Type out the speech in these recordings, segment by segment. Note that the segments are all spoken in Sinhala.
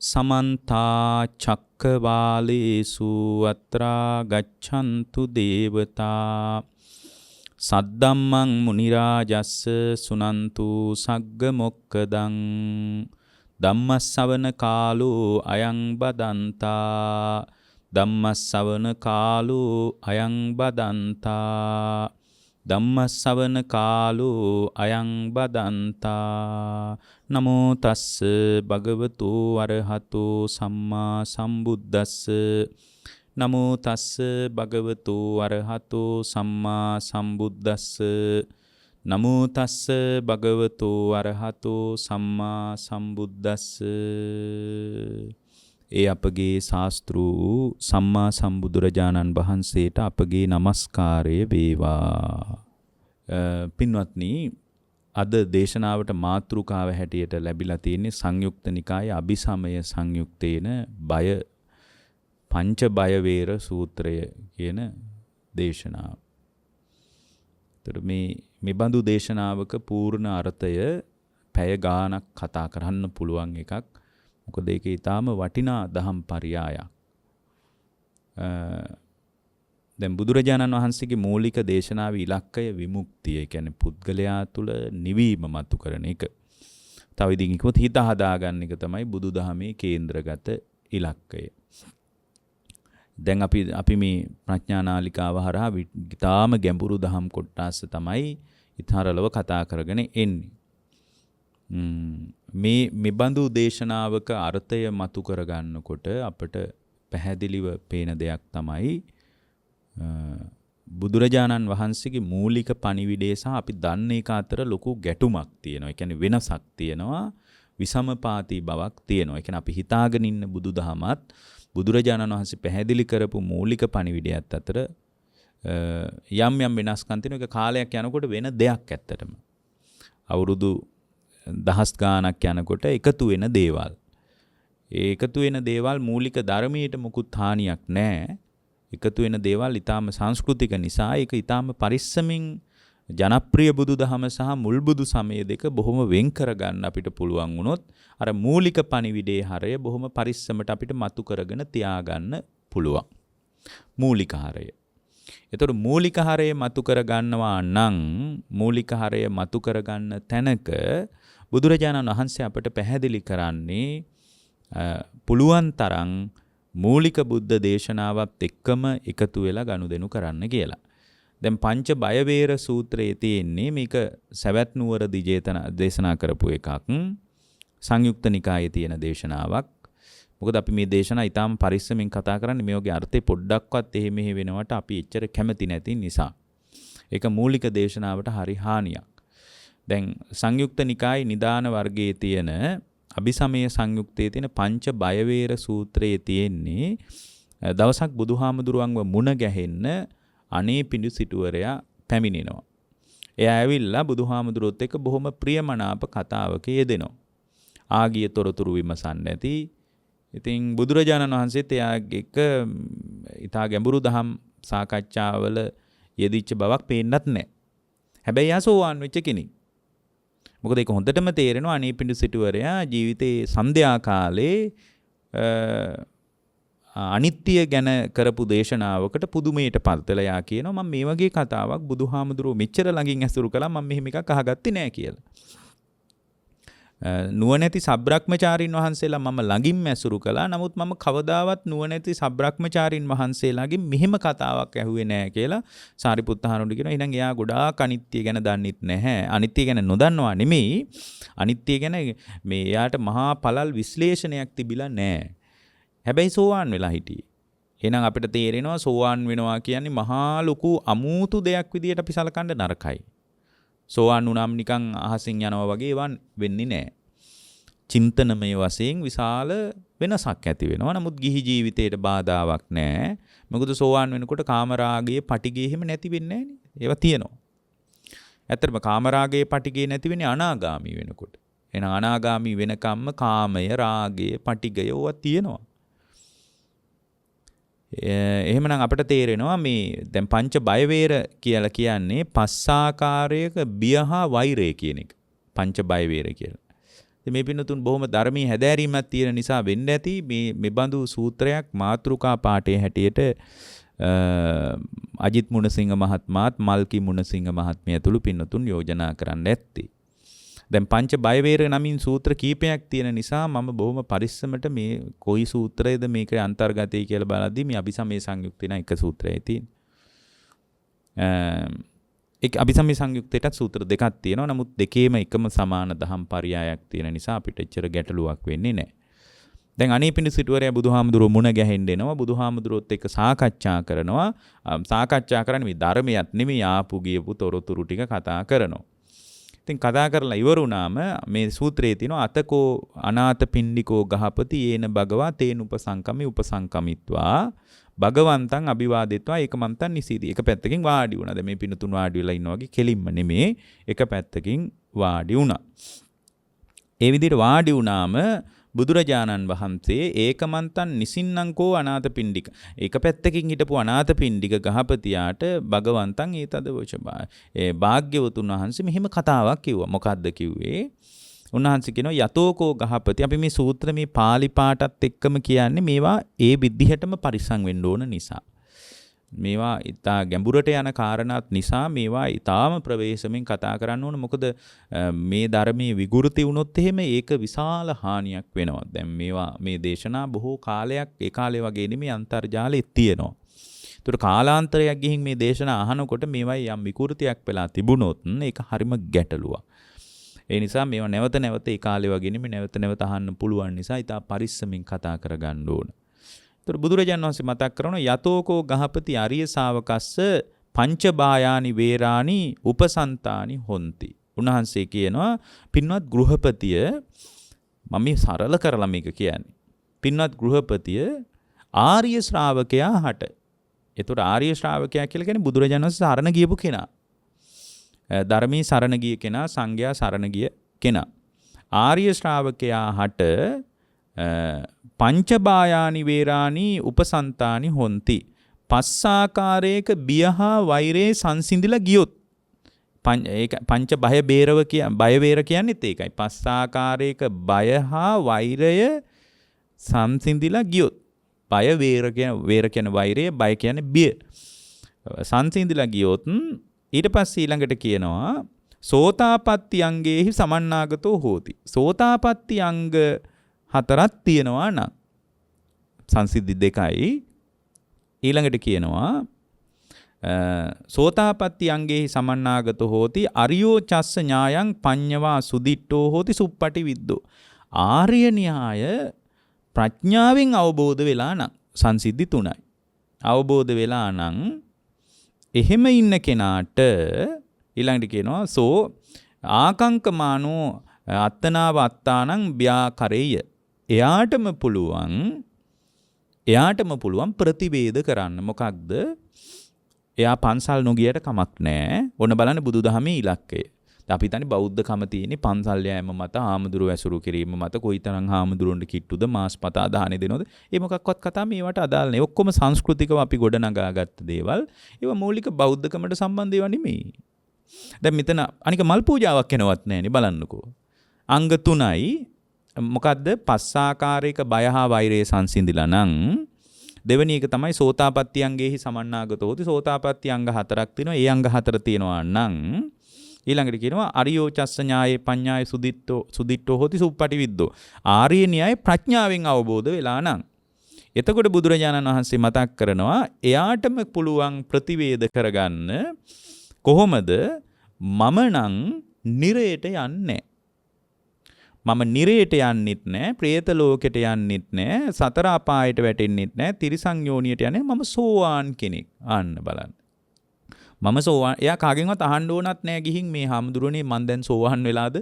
සමන්තා චක්කවාලේසු අත්‍රා ගච්ඡන්තු දේවතා සද්දම්මං මුනි රාජස්ස සුනන්තු සග්ග මොක්කදං ධම්මස්සවන කාලෝ අයං බදන්තා ධම්මස්සවන කාලෝ අයං බදන්තා ධම්මස්සවන කාලෝ අයං බදන්තා නමෝ තස්ස භගවතු අරහතෝ සම්මා සම්බුද්දස්ස නමෝ තස්ස භගවතු අරහතෝ සම්මා සම්බුද්දස්ස නමෝ තස්ස භගවතු අරහතෝ සම්මා සම්බුද්දස්ස. ඒ අපගේ ශාස්ත්‍රූ සම්මා සම්බුදුරජාණන් වහන්සේට අපගේ නමස්කාරය වේවා. පින්වත්නි, අද දේශනාවට මාතෘකාව හැටියට ලැබිලා තියෙන්නේ සංයුක්ත නිකායේ අභිසමය සංයුක්තේන බය පංච බය වේර සූත්‍රය කියන දේශනාව. ඒතර මේ බඳු දේශනාවක පූර්ණ අර්ථය පැය ගාණක් කතා කරන්න පුළුවන් එකක්. මොකද ඒක ඊටාම වටිනා දහම් පරයයක්. දැන් බුදුරජාණන් වහන්සේගේ මූලික දේශනාවේ ඉලක්කය විමුක්තිය. ඒ කියන්නේ පුද්ගලයා තුළ නිවීම මතු කරන එක. තව ඉදින් කිව්වොත් හිත හදාගන්න එක තමයි බුදුදහමේ කේන්ද්‍රගත ඉලක්කය. දැන් අපි මේ ප්‍රඥා නාලිකාව හරහා ඊටාම ගැඹුරු දහම් කොටස තමයි ඊතරලව කතා කරගෙන එන්නේ. මේ බඳු දේශනාවක අර්ථය මතු කරගන්නකොට අපට පැහැදිලිව පේන දෙයක් තමයි බුදුරජාණන් වහන්සේගේ මූලික පණිවිඩය සහ අපි දන්න එක අතර ලොකු ගැටුමක් තියෙනවා. ඒ කියන්නේ වෙනසක් තියෙනවා, විසමපාතී බවක් තියෙනවා. ඒ කියන්නේ අපි හිතාගෙන ඉන්න බුදුදහමත් බුදුරජාණන් වහන්සේ පැහැදිලි කරපු මූලික පණිවිඩයත් අතර යම් වෙනස්කම් තියෙනවා. ඒක කාලයක් යනකොට වෙන දෙයක් ඇත්තටම. අවුරුදු දහස් ගාණක් යනකොට එකතු වෙන දේවල්. ඒ එකතු වෙන දේවල් මූලික ධර්මයට මුකුත් හානියක් නැහැ. එකතු වෙන දේවල් ඊටාම සංස්කෘතික නිසා ඒක ඊටාම පරිස්සමින් ජනප්‍රිය බුදුදහම සහ මුල් බුදු සමය දෙක බොහොම වෙන් කරගන්න අපිට පුළුවන් වුණොත් අර මූලික පණිවිඩයේ හරය බොහොම පරිස්සමට අපිට මතු කරගෙන තියාගන්න පුළුවන්. මූලික හරය. ඒතර මූලික හරය මතු කරගන්නවා නම් මූලික හරය මතු කරගන්න තැනක බුදුරජාණන් වහන්සේ අපට පැහැදිලි කරන්නේ පුළුවන් තරම් මූලික බුද්ධ දේශනාවත් එක්කම එකතු වෙලා ගනුදෙනු කරන්න කියලා. දැන් පංච බය වේර සූත්‍රයේ තියෙන්නේ මේක සවැත් නුවර දේශනා කරපු එකක්. සංයුක්ත නිකායේ තියෙන දේශනාවක්. මොකද අපි මේ දේශනා ඊටාම පරිස්සමෙන් කතා කරන්නේ මේ වගේ අර්ථේ පොඩ්ඩක්වත් එහෙ මෙහෙ වෙනවට අපි එච්චර කැමති නැති නිසා. ඒක මූලික දේශනාවට හරි හානියක්. දැන් සංයුක්ත නිකායේ නිදාන වර්ගයේ තියෙන අභිසමය සංයුක්තයේ තියෙන පංච බය වේර සූත්‍රයේ තියෙන්නේ දවසක් බුදුහාමුදුරුවන්ව මුණ ගැහෙන්න අනේ පිඬු සිටුවරයා පැමිණෙනවා. එයා ඇවිල්ලා බුදුහාමුදුරුවොත් එක්ක බොහොම ප්‍රියමනාප කතාවක යෙදෙනවා. ආගිය තොරතුරු විමසන්න ඇති. ඉතින් බුදුරජාණන් වහන්සේත් එයාගේ එක්ක ඊටා ගැඹුරු දහම් සාකච්ඡාවල යෙදිච්ච බවක් පේන්නත් නැහැ. හැබැයි එයා සෝවාන් වෙච්ච කෙනෙක්. මොකද ඒක හොඳටම තේරෙනවා අනේ පිඬු සිටුවරයා ජීවිතේ සන්ධ්‍යා කාලේ අනිත්‍ය ගැන කරපු දේශනාවකට පුදුමයට පත්වලා යා කියනවා මම මේ වගේ කතාවක් බුදුහාමුදුරුවෝ මෙච්චර ළඟින් ඇසුරු කළා මම මෙහෙම එකක් අහගත්තේ නැහැ කියලා. නුවණැති සබ්‍රක්‍මචාරින් වහන්සේලා මම ළඟින්ම ඇසුරු කළා. නමුත් මම කවදාවත් නුවණැති සබ්‍රක්‍මචාරින් වහන්සේලාගෙන් මෙහෙම කතාවක් ඇහුවේ නැහැ කියලා සාරිපුත්ත හාමුදුරුවෝ කියනවා. එහෙනම් එයා ගොඩාක් අනිත්‍ය ගැන දන්නෙත් නැහැ. අනිත්‍ය ගැන නොදන්නවා නෙමෙයි. අනිත්‍ය ගැන මේ එයාට මහා පළල් විශ්ලේෂණයක් තිබිලා නැහැ. හැබැයි සෝවාන් වෙලා හිටියේ. එහෙනම් අපිට තේරෙනවා සෝවාන් වෙනවා කියන්නේ මහා ලොකු අමුතු දෙයක් විදියට අපි සලකන්න නරකයි. සෝවාන් වුණාම නිකන් අහසින් යනවා වගේ ඒවා වෙන්නේ නැහැ. චින්තනමය වශයෙන් විශාල වෙනසක් ඇති වෙනවා. නමුත් ගිහි ජීවිතයට බාධාවක් නැහැ. මොකද සෝවාන් වෙනකොට කාමරාගයේ පටිගය එහෙම නැති වෙන්නේ නැහැ නේ. ඒවා තියෙනවා. ඇත්තටම කාමරාගයේ පටිගය නැති වෙන්නේ අනාගාමී වෙනකොට. එහෙනම් අනාගාමී වෙනකම්ම කාමය, රාගය, පටිගය ඕවා තියෙනවා. එහෙමනම් අපිට තේරෙනවා මේ දැන් පංච බය වේර කියලා කියන්නේ පස් ආකාරයක බිය හා වෛරය කියන එක. පංච බය වේර කියලා. මේ පින්නතුන් බොහොම ධර්මීය හැදෑරීමක් තියෙන නිසා වෙන්න ඇති මේ බඳු සූත්‍රයක් මාතෘකා පාඨයේ හැටියට අජිත් මුණසිංහ මහත්මයාත් මල්කි මුණසිංහ මහත්මිය ඇතුළු පින්නතුන් යෝජනා කරන්න ඇත්තේ. දැන් පංච බය වේර නමින් සූත්‍ර කීපයක් තියෙන නිසා මම බොහොම පරිස්සමට මේ කොයි සූත්‍රයේද මේක අන්තර්ගතයි කියලා බලද්දී මේ අபிසමය සංයුක්තේ න එක සූත්‍රයයි තියෙන්නේ. ඒක අபிසමය සංයුක්තේටත් සූත්‍ර දෙකක් තියෙනවා. නමුත් දෙකේම එකම සමාන දහම් පරයයක් තියෙන නිසා අපිට එච්චර ගැටලුවක් වෙන්නේ නැහැ. දැන් අනීපිඬු සිටුවරයා බුදුහාමුදුරුවෝ මුණ ගැහෙන්න එනවා. බුදුහාමුදුරුවොත් එක්ක සාකච්ඡා කරනවා. සාකච්ඡා කරන්නේ මේ ධර්මයක් නෙමෙයි ආපු ගියපු තොරතුරු ටික කතා කරනවා. ඉතින් කතා කරලා ඉවරුණාම මේ සූත්‍රයේ තියෙනවා අතකෝ අනාථපිණ්ඩිකෝ ගහපති යේන භගවා තේන උපසංකමි උපසංකමිත්වා භගවන්තං අභිවාදිත්වා ඒකමන්තං නිසීදී. එක පැත්තකින් වාඩි වුණා. දැන් මේ පින්නතුන් වාඩි වෙලා ඉන්නවා වගේ කෙලින්ම නෙමේ. එක පැත්තකින් වාඩි වුණා. ඒ විදිහට වාඩි වුණාම බුදුරජාණන් වහන්සේ ඒකමන්තං නිසින්නංකෝ අනාථපිණ්ඩික. එක පැත්තකින් හිටපු අනාථපිණ්ඩික ගහපතියාට භගවන්තං ඒතදවචබා. ඒ භාග්‍යවතුන් වහන්සේ මෙහෙම කතාවක් කිව්වා. මොකද්ද කිව්වේ? උන්වහන්සේ කියනවා යතෝකෝ ගහපති. අපි මේ සූත්‍ර මේ පාලි පාඨත් එක්කම කියන්නේ මේවා ඒ විදිහටම පරිසං වෙන්න ඕන නිසා. මේවා ඉතා ගැඹුරට යන කාරණාත් නිසා මේවා ඉතාම ප්‍රවේශමෙන් කතා කරන්න ඕන. මොකද මේ ධර්මයේ විකෘති වුණොත් එහෙම ඒක විශාල හානියක් වෙනවා. දැන් මේවා මේ දේශනා බොහෝ කාලයක් ඒ කාලේ වගේ නෙමෙයි අන්තර්ජාලයේ තියෙනවා. ඒතර කාලාන්තරයක් ගිහින් මේ දේශනා අහනකොට මේවයි යම් විකෘතියක් වෙලා තිබුණොත් ඒක හරිම ගැටලුවක්. ඒ නිසා මේවා නැවත නැවත ඒ කාලේ වගේ නෙමෙයි නැවත නැවත අහන්න පුළුවන් නිසා ඉතා පරිස්සමින් කතා කරගන්න ඕන. ඒතර බුදුරජාණන් වහන්සේ මතක් කරනවා යතෝකෝ ගහපති අරිය ශාවකස්ස පංචබායානි වේරානි උපසන්තානි හොಂತಿ. උන්වහන්සේ කියනවා පින්වත් ගෘහපතිය මම මේ සරල කරලා මේක කියන්නේ. පින්වත් ගෘහපතිය ආර්ය ශ්‍රාවකයා හට. ඒතර ආර්ය ශ්‍රාවකයා කියලා කියන්නේ බුදුරජාණන් වහන්සේ සරණ ගියපු කෙනා. ධර්මී සරණ ගිය කෙනා සංඝයා සරණ ගිය කෙනා. ආර්ය ශ්‍රාවකයා හට පංචබායානි වේරානි උපසන්තානි හොಂತಿ. පස්සාකාරයක බියහා වෛරේ සංසිඳිලා ගියොත් පංච බය බේරව බය වේර කියන්නේත් ඒකයි. පස්සාකාරයක බය හා වෛරය සංසිඳිලා ගියොත්. බය වේර කියන වෛරය, බය කියන්නේ බිය. සංසිඳිලා ගියොත් ඊට පස්සේ ඊළඟට කියනවා සෝතාපට්ටි අංගේහි සමන්නාගතෝ හෝති. සෝතාපට්ටි අංග 4ක් තියෙනවා නම් සංසිද්ධි 2යි. ඊළඟට කියනවා සෝතාපට්ටි අංගේහි සමන්නාගතෝ හෝති අරියෝ චස්ස ඥායං පඤ්ඤවා සුදිට්ඨෝ හෝති සුප්පටි විද්දෝ. ආර්ය න්‍යාය ප්‍රඥාවෙන් අවබෝධ වෙලා නම් සංසිද්ධි 3යි. අවබෝධ වෙලා නම් එහෙම ඉන්න කෙනාට ඊළඟට කියනවා සෝ ආකංකමානෝ අත්තනාව අත්තානං ව්‍යාකරේය. එයාටම පුළුවන් ප්‍රතිවේද කරන්න. මොකක්ද? එයා පන්සල් නොගියට කමක් නැහැ. ඔන්න බලන්න බුදුදහමේ ඉලක්කය. අපි හිතන්නේ බෞද්ධකම තියෙන්නේ පන්සල් යෑම මත, ආමුදුරු ඇසුරු කිරීම මත, කොයිතරම් ආමුදුරුන්ට කිට්ටුද, මාස්පතා දාහනේ දෙනවද? ඒ මොකක්වත් කතා මේවට අදාළ නැහැ. ඔක්කොම සංස්කෘතිකව අපි ගොඩනගාගත්ත දේවල්. ඒවා මූලික බෞද්ධකමට සම්බන්ධ ඒවා නෙමෙයි. දැන් මෙතන අනික මල් පූජාවක් වෙනවත් නැහැනේ බලන්නකෝ. අංග 3යි. මොකද්ද? පස්සාකාරයක බය හා වෛරය සංසිඳිලා නම් දෙවෙනි එක තමයි සෝතාපට්ටි අංගේහි සමන්නාගතෝ හොති. සෝතාපට්ටි අංග 4ක් තියෙනවා. ඒ අංග 4 තියෙනවා නම් ඊළඟට කියනවා අරියෝ චස්ස ඥායේ පඤ්ඤාය සුදිට්ඨෝ හොති සුප්පටි විද්දෝ. ආර්ය න්‍යාය ප්‍රඥාවෙන් අවබෝධ වෙලා නම් එතකොට බුදුරජාණන් වහන්සේ මතක් කරනවා එයාටම පුළුවන් ප්‍රතිවේද කරගන්න කොහොමද? මම නම් නිරයට යන්නේ. මම නිරයට යන්නෙත් නැහැ, പ്രേත ලෝකෙට යන්නෙත් නැහැ, සතර අපායට වැටෙන්නෙත් නැහැ, තිරිසන් යෝනියට යන්නේ මම සෝවාන් කෙනෙක්. අන්න බලන්න. මම සෝවාන්. එයා කාගෙන්වත් අහන්න ඕනත් නැහැ ගිහින් මේ හාමුදුරනේ මං දැන් සෝවාන් වෙලාද?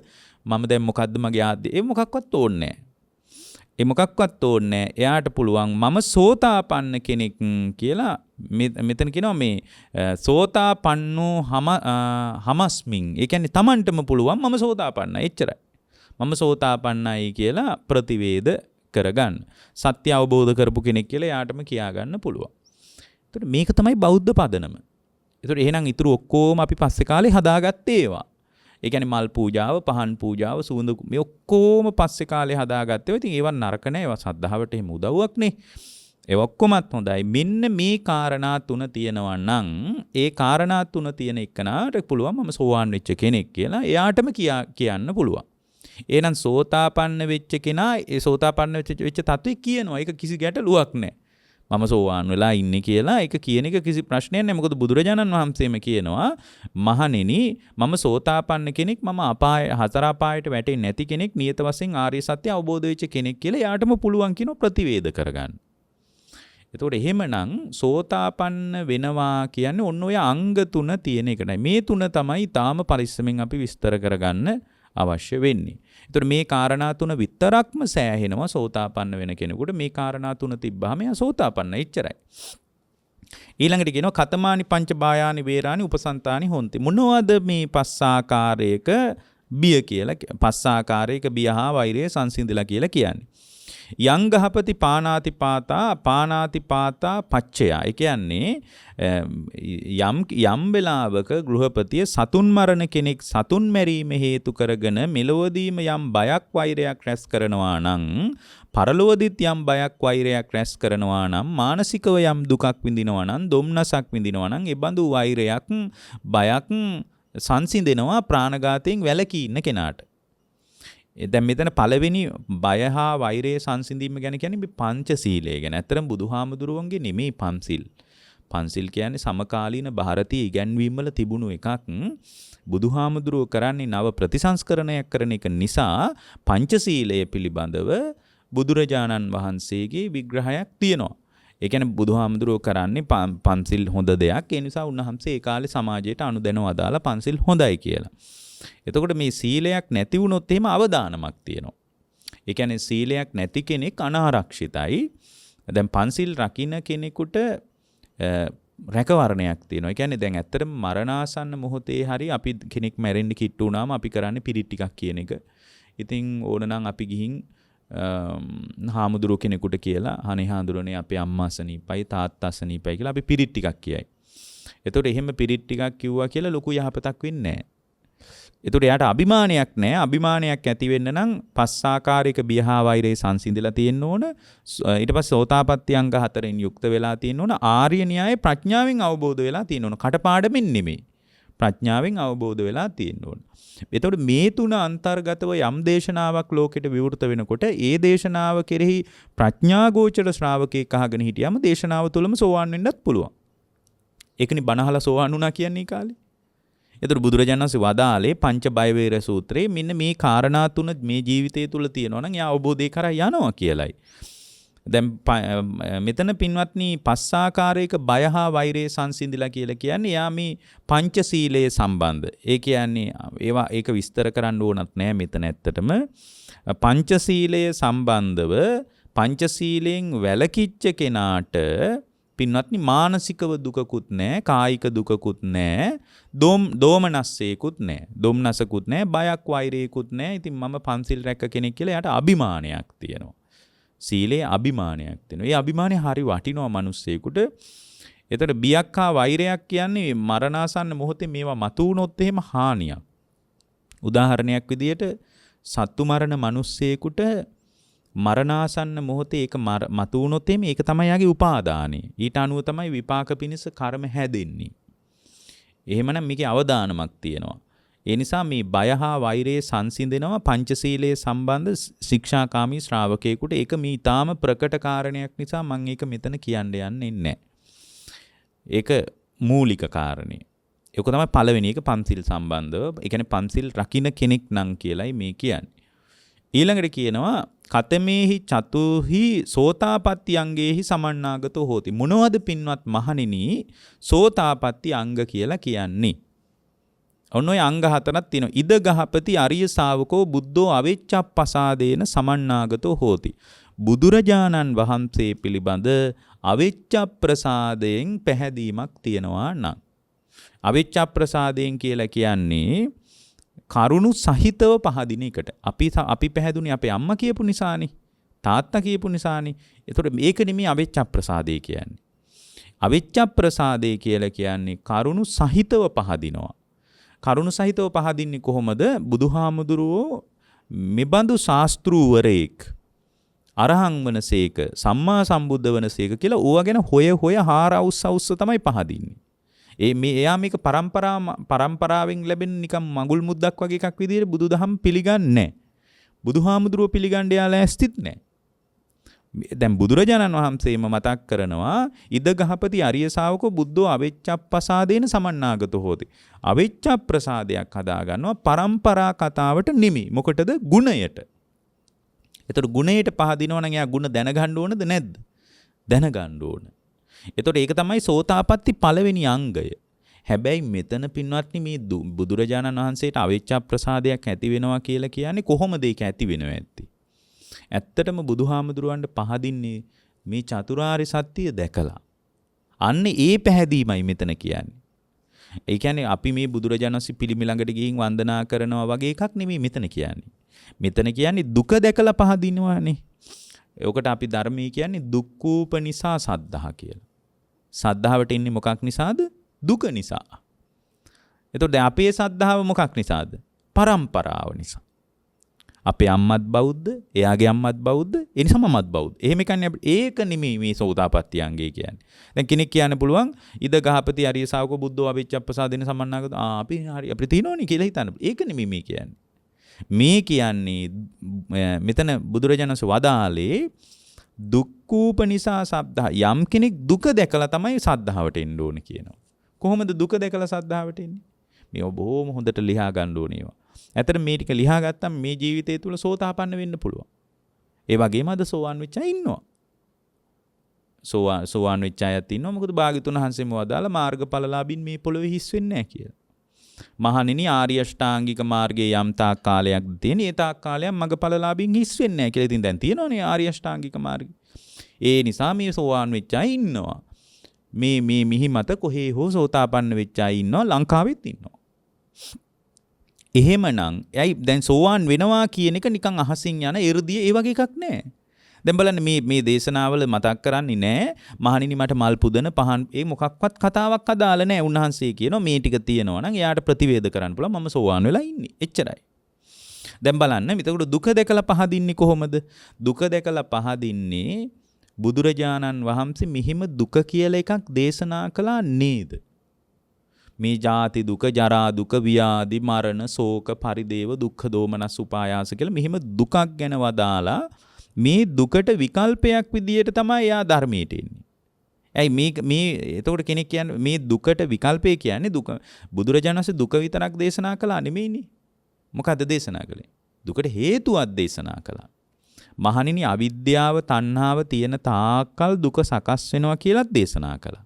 මම දැන් මොකද්ද මගේ ආද්‍ය? ඒ මොකක්වත් ඕනේ නැහැ. ඒ මොකක්වත් ඕනේ නැහැ. එයාට පුළුවන් මම සෝතාපන්න කෙනෙක් කියලා මෙතන කියනවා මේ සෝතාපන්නෝ හමස්මින්. ඒ කියන්නේ Tamanටම පුළුවන් මම සෝතාපන්නයි. එච්චරයි. මම සෝතාපන්නයි කියලා ප්‍රතිවේද කරගන්න. සත්‍ය අවබෝධ කරපු කෙනෙක් කියලා එයාටම කියාගන්න පුළුවන්. ඒතකොට මේක තමයි බෞද්ධ පදනම. ඒතකොට එහෙනම් ඊටු ඔක්කොම අපි පස්සේ කාලේ හදාගත්තේ ඒවා. ඒ කියන්නේ මල් පූජාව, පහන් පූජාව, සුවඳ මේ ඔක්කොම පස්සේ කාලේ හදාගත්තේ. ඉතින් ඒවා නරක නෑ. ඒවා සද්ධාවට එහෙම උදව්වක් නේ. ඒ ඔක්කොමත් හොඳයි. මෙන්න මේ කාරණා තුන තියෙනවා නම් ඒ කාරණා තුන තියෙන එකනට පුළුවන් මම සෝවාන් වෙච්ච කෙනෙක් කියලා එයාටම කියන්න පුළුවන්. එහෙනම් සෝතාපන්න වෙච්ච කෙනා ඒ සෝතාපන්න වෙච්ච තත්ත්වේ කියනවා. ඒක කිසි ගැටලුවක් නැහැ. මම සෝවාන් වෙලා ඉන්නේ කියලා ඒක කියන එක කිසි ප්‍රශ්නයක් නැහැ. මොකද බුදුරජාණන් වහන්සේම කියනවා මහණෙනි මම සෝතාපන්න කෙනෙක්, මම හතර අපායට වැටෙන්නේ නැති කෙනෙක්, නියත වශයෙන් ආර්ය සත්‍ය අවබෝධ වෙච්ච කෙනෙක් කියලා එයාටම පුළුවන් කියන ප්‍රතිවේද කරගන්න. එතකොට එහෙමනම් සෝතාපන්න වෙනවා කියන්නේ ඔන්න ඔය අංග තුන තියෙන එකයි. මේ තුන තමයි තාම පරිස්සමෙන් අපි විස්තර කරගන්න අවශ්‍ය වෙන්නේ. එතකොට මේ කාරණා තුන විතරක්ම සෑහෙනවා සෝතාපන්න වෙන කෙනෙකුට. මේ කාරණා තුන තිබ්බහම එයා සෝතාපන්න එච්චරයි. ඊළඟට කියනවා කතමානි පංච බායානි වේරානි උපසන්තානි හොන්ති. මොනවද මේ පස්සාකාරයක බිය කියලා, පස්සාකාරයක බිය හා වෛරය සංසිඳිලා කියලා කියන්නේ? යං ගහපති පානාති පාතා පච්චය. ඒ කියන්නේ යම් වෙලාවක ගෘහපතිය සතුන් මරණ කෙනෙක් සතුන් මැරීම හේතු කරගෙන මෙලොවදීම යම් බයක් වෛරයක් රැස් කරනවා නම්, පරලොවදිත් යම් බයක් වෛරයක් රැස් කරනවා නම්, මානසිකව යම් දුකක් විඳිනවා නම්, දුම්නසක් විඳිනවා නම්, ඒ බඳු වෛරයක් බයක් සංසිඳෙනවා ප්‍රාණඝාතයෙන් වැළකී ඉන්න කෙනාට. දැන් මෙතන පළවෙනි බය හා වෛරය සංසිඳීම ගැන කියන්නේ මේ පංචශීලය ගැන. ඇත්තටම බුදුහාමුදුරුවන්ගේ නෙමෙයි පන්සිල්. පන්සිල් කියන්නේ සමකාලීන ಭಾರತೀಯ ඉගැන්වීම් වල තිබුණු එකක්. බුදුහාමුදුරුවෝ කරන්නේ නව ප්‍රතිසංස්කරණයක් කරන එක නිසා පංචශීලය පිළිබඳව බුදුරජාණන් වහන්සේගේ විග්‍රහයක් තියෙනවා. ඒ කියන්නේ බුදුහාමුදුරුවෝ කරන්නේ පන්සිල් හොඳ දෙයක්. ඒ නිසා උන්වහන්සේ ඒ කාලේ සමාජයට අනුදැනව අදාලා පන්සිල් හොඳයි කියලා. එතකොට මේ සීලයක් නැති වුණොත් එහෙම අවදානමක් තියෙනවා. ඒ කියන්නේ සීලයක් නැති කෙනෙක් අනාරක්ෂිතයි. දැන් පන්සිල් රකින්න කෙනෙකුට රැකවරණයක් තියෙනවා. ඒ කියන්නේ දැන් ඇත්තටම මරණාසන්න මොහොතේ හරි අපි කෙනෙක් මැරෙන්න කිට්ටු වුණාම අපි කරන්නේ පිරිත් ටිකක් කියන එක. ඉතින් ඕනනම් අපි ගිහින් හාමුදුරුවෝ කෙනෙකුට කියලා අනේ හාමුදුරනේ අපේ අම්මා අසනීපයි තාත්තා අසනීපයි කියලා අපි පිරිත් ටිකක් කියයි. එතකොට එහෙම පිරිත් ටිකක් කිව්වා කියලා ලොකු යහපතක් වෙන්නේ නැහැ. එතකොට එයාට අභිමානයක් නැහැ. අභිමානයක් ඇති වෙන්න නම් පස්සාකාරයක බියහා වෛරේ සංසිඳිලා තියෙන්න ඕන. ඊට පස්සේ සෝතාපට්ටි අංග 4න් යුක්ත වෙලා තියෙන්න ඕන. ආර්ය න්‍යාය ප්‍රඥාවෙන් අවබෝධ වෙලා තියෙන්න ඕන. කටපාඩමින් නෙමෙයි. ප්‍රඥාවෙන් අවබෝධ වෙලා තියෙන්න ඕන. එතකොට මේ තුන අන්තර්ගතව යම් දේශනාවක් ලෝකෙට විවෘත වෙනකොට ඒ දේශනාව කෙරෙහි ප්‍රඥාගෝචර ශ්‍රාවකෙක් අහගෙන හිටියම දේශනාව තුළම සෝවාන් වෙන්නත් පුළුවන්. ඒකනේ බණහලා සෝවාන් වුණා කියන්නේ කාලේ. එතකොට බුදුරජාණන් වහන්සේ වදාළේ පංච බය වේර සූත්‍රයේ මෙන්න මේ කාරණා තුන මේ ජීවිතය තුළ තියෙනවා නම් එයා අවබෝධය කරා යනවා කියලයි. දැන් මෙතන පින්වත්නි පස්සාකාරයක බය හා වෛරය සංසිඳිලා කියලා කියන්නේ එයා මේ පංචශීලයේ සම්බන්ධ. ඒ කියන්නේ ඒවා ඒක විස්තර කරන්න ඕනත් නෑ මෙතන ඇත්තටම. පංචශීලයේ සම්බන්ධව පංචශීලයෙන් වැළකීච්ච කෙනාට පින්වත්නි මානසිකව දුකකුත් නැහැ, කායික දුකකුත් නැහැ, දෝමනස්සේකුත් නැහැ, දුම්නසකුත් නැහැ, බයක් වෛරයකුත් නැහැ. ඉතින් මම පන්සිල් රැක්ක කෙනෙක් කියලා එයාට අභිමානයක් තියෙනවා. සීලේ අභිමානයක් තියෙනවා. ඒ අභිමානය හරි වටිනවා මිනිස්සෙකුට. එතකොට බියක් හා වෛරයක් කියන්නේ මරණාසන්න මොහොතේ මේවා මතු වුණොත් එහෙම හානියක්. උදාහරණයක් විදියට සත්තු මරණ මිනිස්සෙකුට මරණාසන්න මොහොතේ ඒක මතු වුණොත් එහෙම ඒක තමයි යාගේ උපාදානෙ. ඊට අනුව තමයි විපාක පිණිස කර්ම හැදෙන්නේ. එහෙමනම් මේකේ අවදානමක් තියෙනවා. ඒ නිසා මේ බය හා වෛරයේ සංසිඳෙනවා පංචශීලයේ සම්බන්ධ ශික්ෂාකාමී ශ්‍රාවකයෙකුට. ඒක මේ ඊටාම ප්‍රකට කාරණයක් නිසා මම ඒක මෙතන කියන්න යන්නේ නැහැ. ඒක මූලික කාරණේ. ඒක තමයි පළවෙනි එක පන්සිල් සම්බන්ධව. ඒ කියන්නේ පන්සිල් රකින්න කෙනෙක් නම් කියලයි මේ කියන්නේ. ඊළඟට කියනවා කතමේහි චතුහි සෝතාපට්ටි අංගේහි සමන්නාගතෝ හෝති. මොනවද පින්වත් මහණෙනි සෝතාපට්ටි අංග කියලා කියන්නේ? ඔන්න ඔය අංග 4ක් තියෙනවා. ඉද ගහපති අරිය ශාවකෝ බුද්ධෝ අවෙච්ඡප්පසාදේන සමන්නාගතෝ හෝති. බුදුරජාණන් වහන්සේ පිළිබඳ අවෙච්ඡප්‍රසාදයෙන් පැහැදීමක් තියනවා නම්. අවෙච්ඡප්‍රසාදයෙන් කියලා කියන්නේ කරුණු සහිතව පහදින එකට. අපි පැහැදුනේ අපේ අම්මා කියපු නිසානේ. තාත්තා කියපු නිසානේ. ඒතකොට මේක නෙමෙයි අවෙච්ඡප්‍රසාදේ කියන්නේ. අවෙච්ඡප්‍රසාදේ කියලා කියන්නේ කරුණු සහිතව පහදිනවා. කරුණ සහිතව පහදින්නේ කොහොමද? බුදුහාමුදුරුවෝ මෙබඳු ශාස්ත්‍රූවරයෙක් අරහං වනසේක සම්මා සම්බුද්ධ වනසේක කියලා ඕවා ගැන හොය හාර අවුස්ස තමයි පහදින්නේ. එයා මේක පරම්පරාවෙන් ලැබෙන නිකම් මඟුල් මුද්දක් වගේ එකක් විදිහට බුදුදහම පිළිගන්නේ නැහැ. බුදුහාමුදුරුවෝ පිළිගන්න යාලා ඇස්තිත් නැහැ. දැන් බුදුරජාණන් වහන්සේම මතක් කරනවා ඉද ගහපති අරිය ශාවකෝ බුද්ධෝ අවිච්ඡප්පසාදේන සමන්නාගතෝ හෝති. අවිච්ඡප්ප්‍රසාදයක් හදා ගන්නවා පරම්පරා කතාවට නෙමෙයි. මොකටද? ගුණයට. එතකොට ගුණයට පහදිනවා නම් එයා ගුණ දැනගන්න ඕනද නැද්ද? දැනගන්න ඕන. එතකොට ඒක තමයි සෝතාපට්ටි පළවෙනි අංගය. හැබැයි මෙතන පින්වත්නි මේ බුදුරජාණන් වහන්සේට අවිච්ඡප්ප්‍රසාදයක් ඇති වෙනවා කියලා කියන්නේ කොහොමද ඒක ඇති වෙනව ඇත්තේ? ඇත්තටම බුදුහාමුදුරුවන්ට පහදින්නේ මේ චතුරාර්ය සත්‍ය දැකලා. අන්න ඒ පැහැදීමයි මෙතන කියන්නේ. ඒ කියන්නේ අපි මේ බුදුරජාණන් වහන්සේ පිළිමි ළඟට ගිහින් වන්දනා කරනවා වගේ එකක් නෙමෙයි මෙතන කියන්නේ. මෙතන කියන්නේ දුක දැකලා පහදිනවානේ. ඒකට අපි ධර්මයේ කියන්නේ දුක්ඛූපනිසා සද්ධා කියලා. සද්ධාවට ඉන්නේ මොකක් නිසාද? දුක නිසා. එතකොට අපේ සද්ධාව මොකක් නිසාද? පරම්පරාව නිසා. අපේ අම්මත් බෞද්ධ, එයාගේ අම්මත් බෞද්ධ, ඒ නිසා මමත් බෞද්ධ. එහෙම කියන්නේ ඒක නෙමෙයි මේ සෝතාපට්ටි අංගය කියන්නේ. දැන් කෙනෙක් කියන්න පුළුවන් ඉද ගහපති අරිය ශාවකෝ බුද්ධෝ අවිච්ඡප්පසාදේන සමන්නාගතෝ. අපි හරි අපිට තියෙනවනේ කියලා හිතන්න. ඒක නෙමෙයි මේ කියන්නේ. මේ කියන්නේ මෙතන බුදුරජාණන් වහන්සේ වදාළේ දුක්ඛූපනිසා සද්ධා. යම් කෙනෙක් දුක දැකලා තමයි සද්ධාවට එන්න ඕනේ කියනවා. කොහොමද දුක දැකලා සද්ධාවට එන්නේ? මේ බොහොම හොඳට ලියා ගන්න ඕනේ ඒවා. ඇත්තට මේ ටික ලියා ගත්තම මේ ජීවිතය තුළ සෝතාපන්න වෙන්න පුළුවන්. ඒ වගේම අද සෝවාන් වෙච්ච අය ඉන්නවා. සෝවාන් වෙච්ච අයත් ඉන්නවා. මොකද භාග්‍යතුන් වහන්සේම වදාලා මාර්ගඵලලාභින් මේ පොළොවේ හිස් වෙන්නේ නැහැ කියලා. මහණෙනි ආර්ය අෂ්ටාංගික මාර්ගයේ යම් තාක් කාලයක් තියෙන ඒ තාක් කාලයක් මගඵලලාභින් හිස් වෙන්නේ නැහැ කියලා. ඉතින් දැන් තියෙනවනේ ආර්ය අෂ්ටාංගික මාර්ගය. ඒ නිසා මේ සෝවාන් වෙච්ච අය ඉන්නවා. මේ මිහි මත කොහේ හෝ සෝතාපන්න වෙච්ච අය ඉන්නවා. ලංකාවෙත් ඉන්නවා. එහෙමනම් ඇයි දැන් සෝවාන් වෙනවා කියන එක නිකන් අහසින් යන එ르දිය ඒ වගේ එකක් නෑ. දැන් බලන්න මේ දේශනාවල මතක් කරන්නේ නෑ මහණෙනි මට මල් පුදන පහන් ඒ මොකක්වත් කතාවක් අදාළ නෑ. උන්වහන්සේ කියනවා මේ ටික තියෙනවා නම් එයාට ප්‍රතිවේද කරන්න පුළුවන් මම සෝවාන් වෙලා ඉන්නේ. එච්චරයි. දැන් බලන්න මෙතකොට දුක දැකලා පහදින්නේ කොහොමද? දුක දැකලා පහදින්නේ බුදුරජාණන් වහන්සේ මෙහිම දුක කියලා එකක් දේශනා කළා නේද? මේ ජාති දුක, ජරා දුක, ව්‍යාධි, මරණ, ශෝක, පරිදේව, දුක්ඛ දෝමනස් උපායාස කියලා මෙහිම දුකක් ගැන වදාලා මේ දුකට විකල්පයක් විදියට තමයි එයා ධර්මයට එන්නේ. ඇයි මේ එතකොට කෙනෙක් කියන්නේ මේ දුකට විකල්පය කියන්නේ දුක. බුදුරජාණන් වහන්සේ දුක විතරක් දේශනා කළා නෙමෙයිනේ. මොකද්ද දේශනා කළේ? දුකට හේතුවක් දේශනා කළා. මහණෙනි අවිද්‍යාව, තණ්හාව තියෙන තාක්කල් දුක සකස් වෙනවා කියලාත් දේශනා කළා.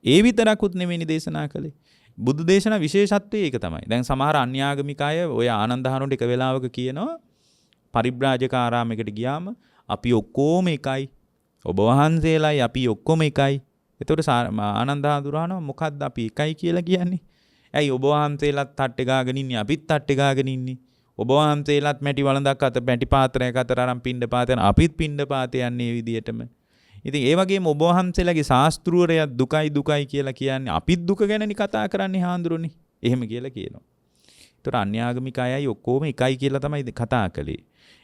ඒ විතරකුත් නෙමෙයි දේශනා කළේ. බුදු දේශනා විශේෂත්වය ඒක තමයි. දැන් සමහර අන්‍යාගමික අය ඔය ආනන්දහනුන්ට එක වෙලාවක කියනවා පරිබ්‍රාජක ආරාමයකට ගියාම අපි ඔක්කොම එකයි. ඔබ වහන්සේලායි අපි ඔක්කොම එකයි. එතකොට ආනන්දහඳුරානවා මොකද්ද අපි එකයි කියලා කියන්නේ? ඇයි ඔබ වහන්සේලාත් තට්ටේ ගාගෙන ඉන්නේ අපිත් තට්ටේ ගාගෙන ඉන්නේ? ඔබ වහන්සේලාත් මැටි වළඳක් අත මැටි පාත්‍රයක් අතර අරන් පින්ඩ පාත යන අපිත් පින්ඩ පාත යන්නේ විදියටම. ඉතින් ඒ වගේම ඔබ වහන්සේලාගේ ශාස්ත්‍රූරය දුකයි කියලා කියන්නේ අපිත් දුක ගැනනේ කතා කරන්නේ හාඳුරුනේ. එහෙම කියලා කියනවා. ඒතර අන්‍යාගමික අයයි ඔක්කොම එකයි කියලා තමයි කතා කළේ.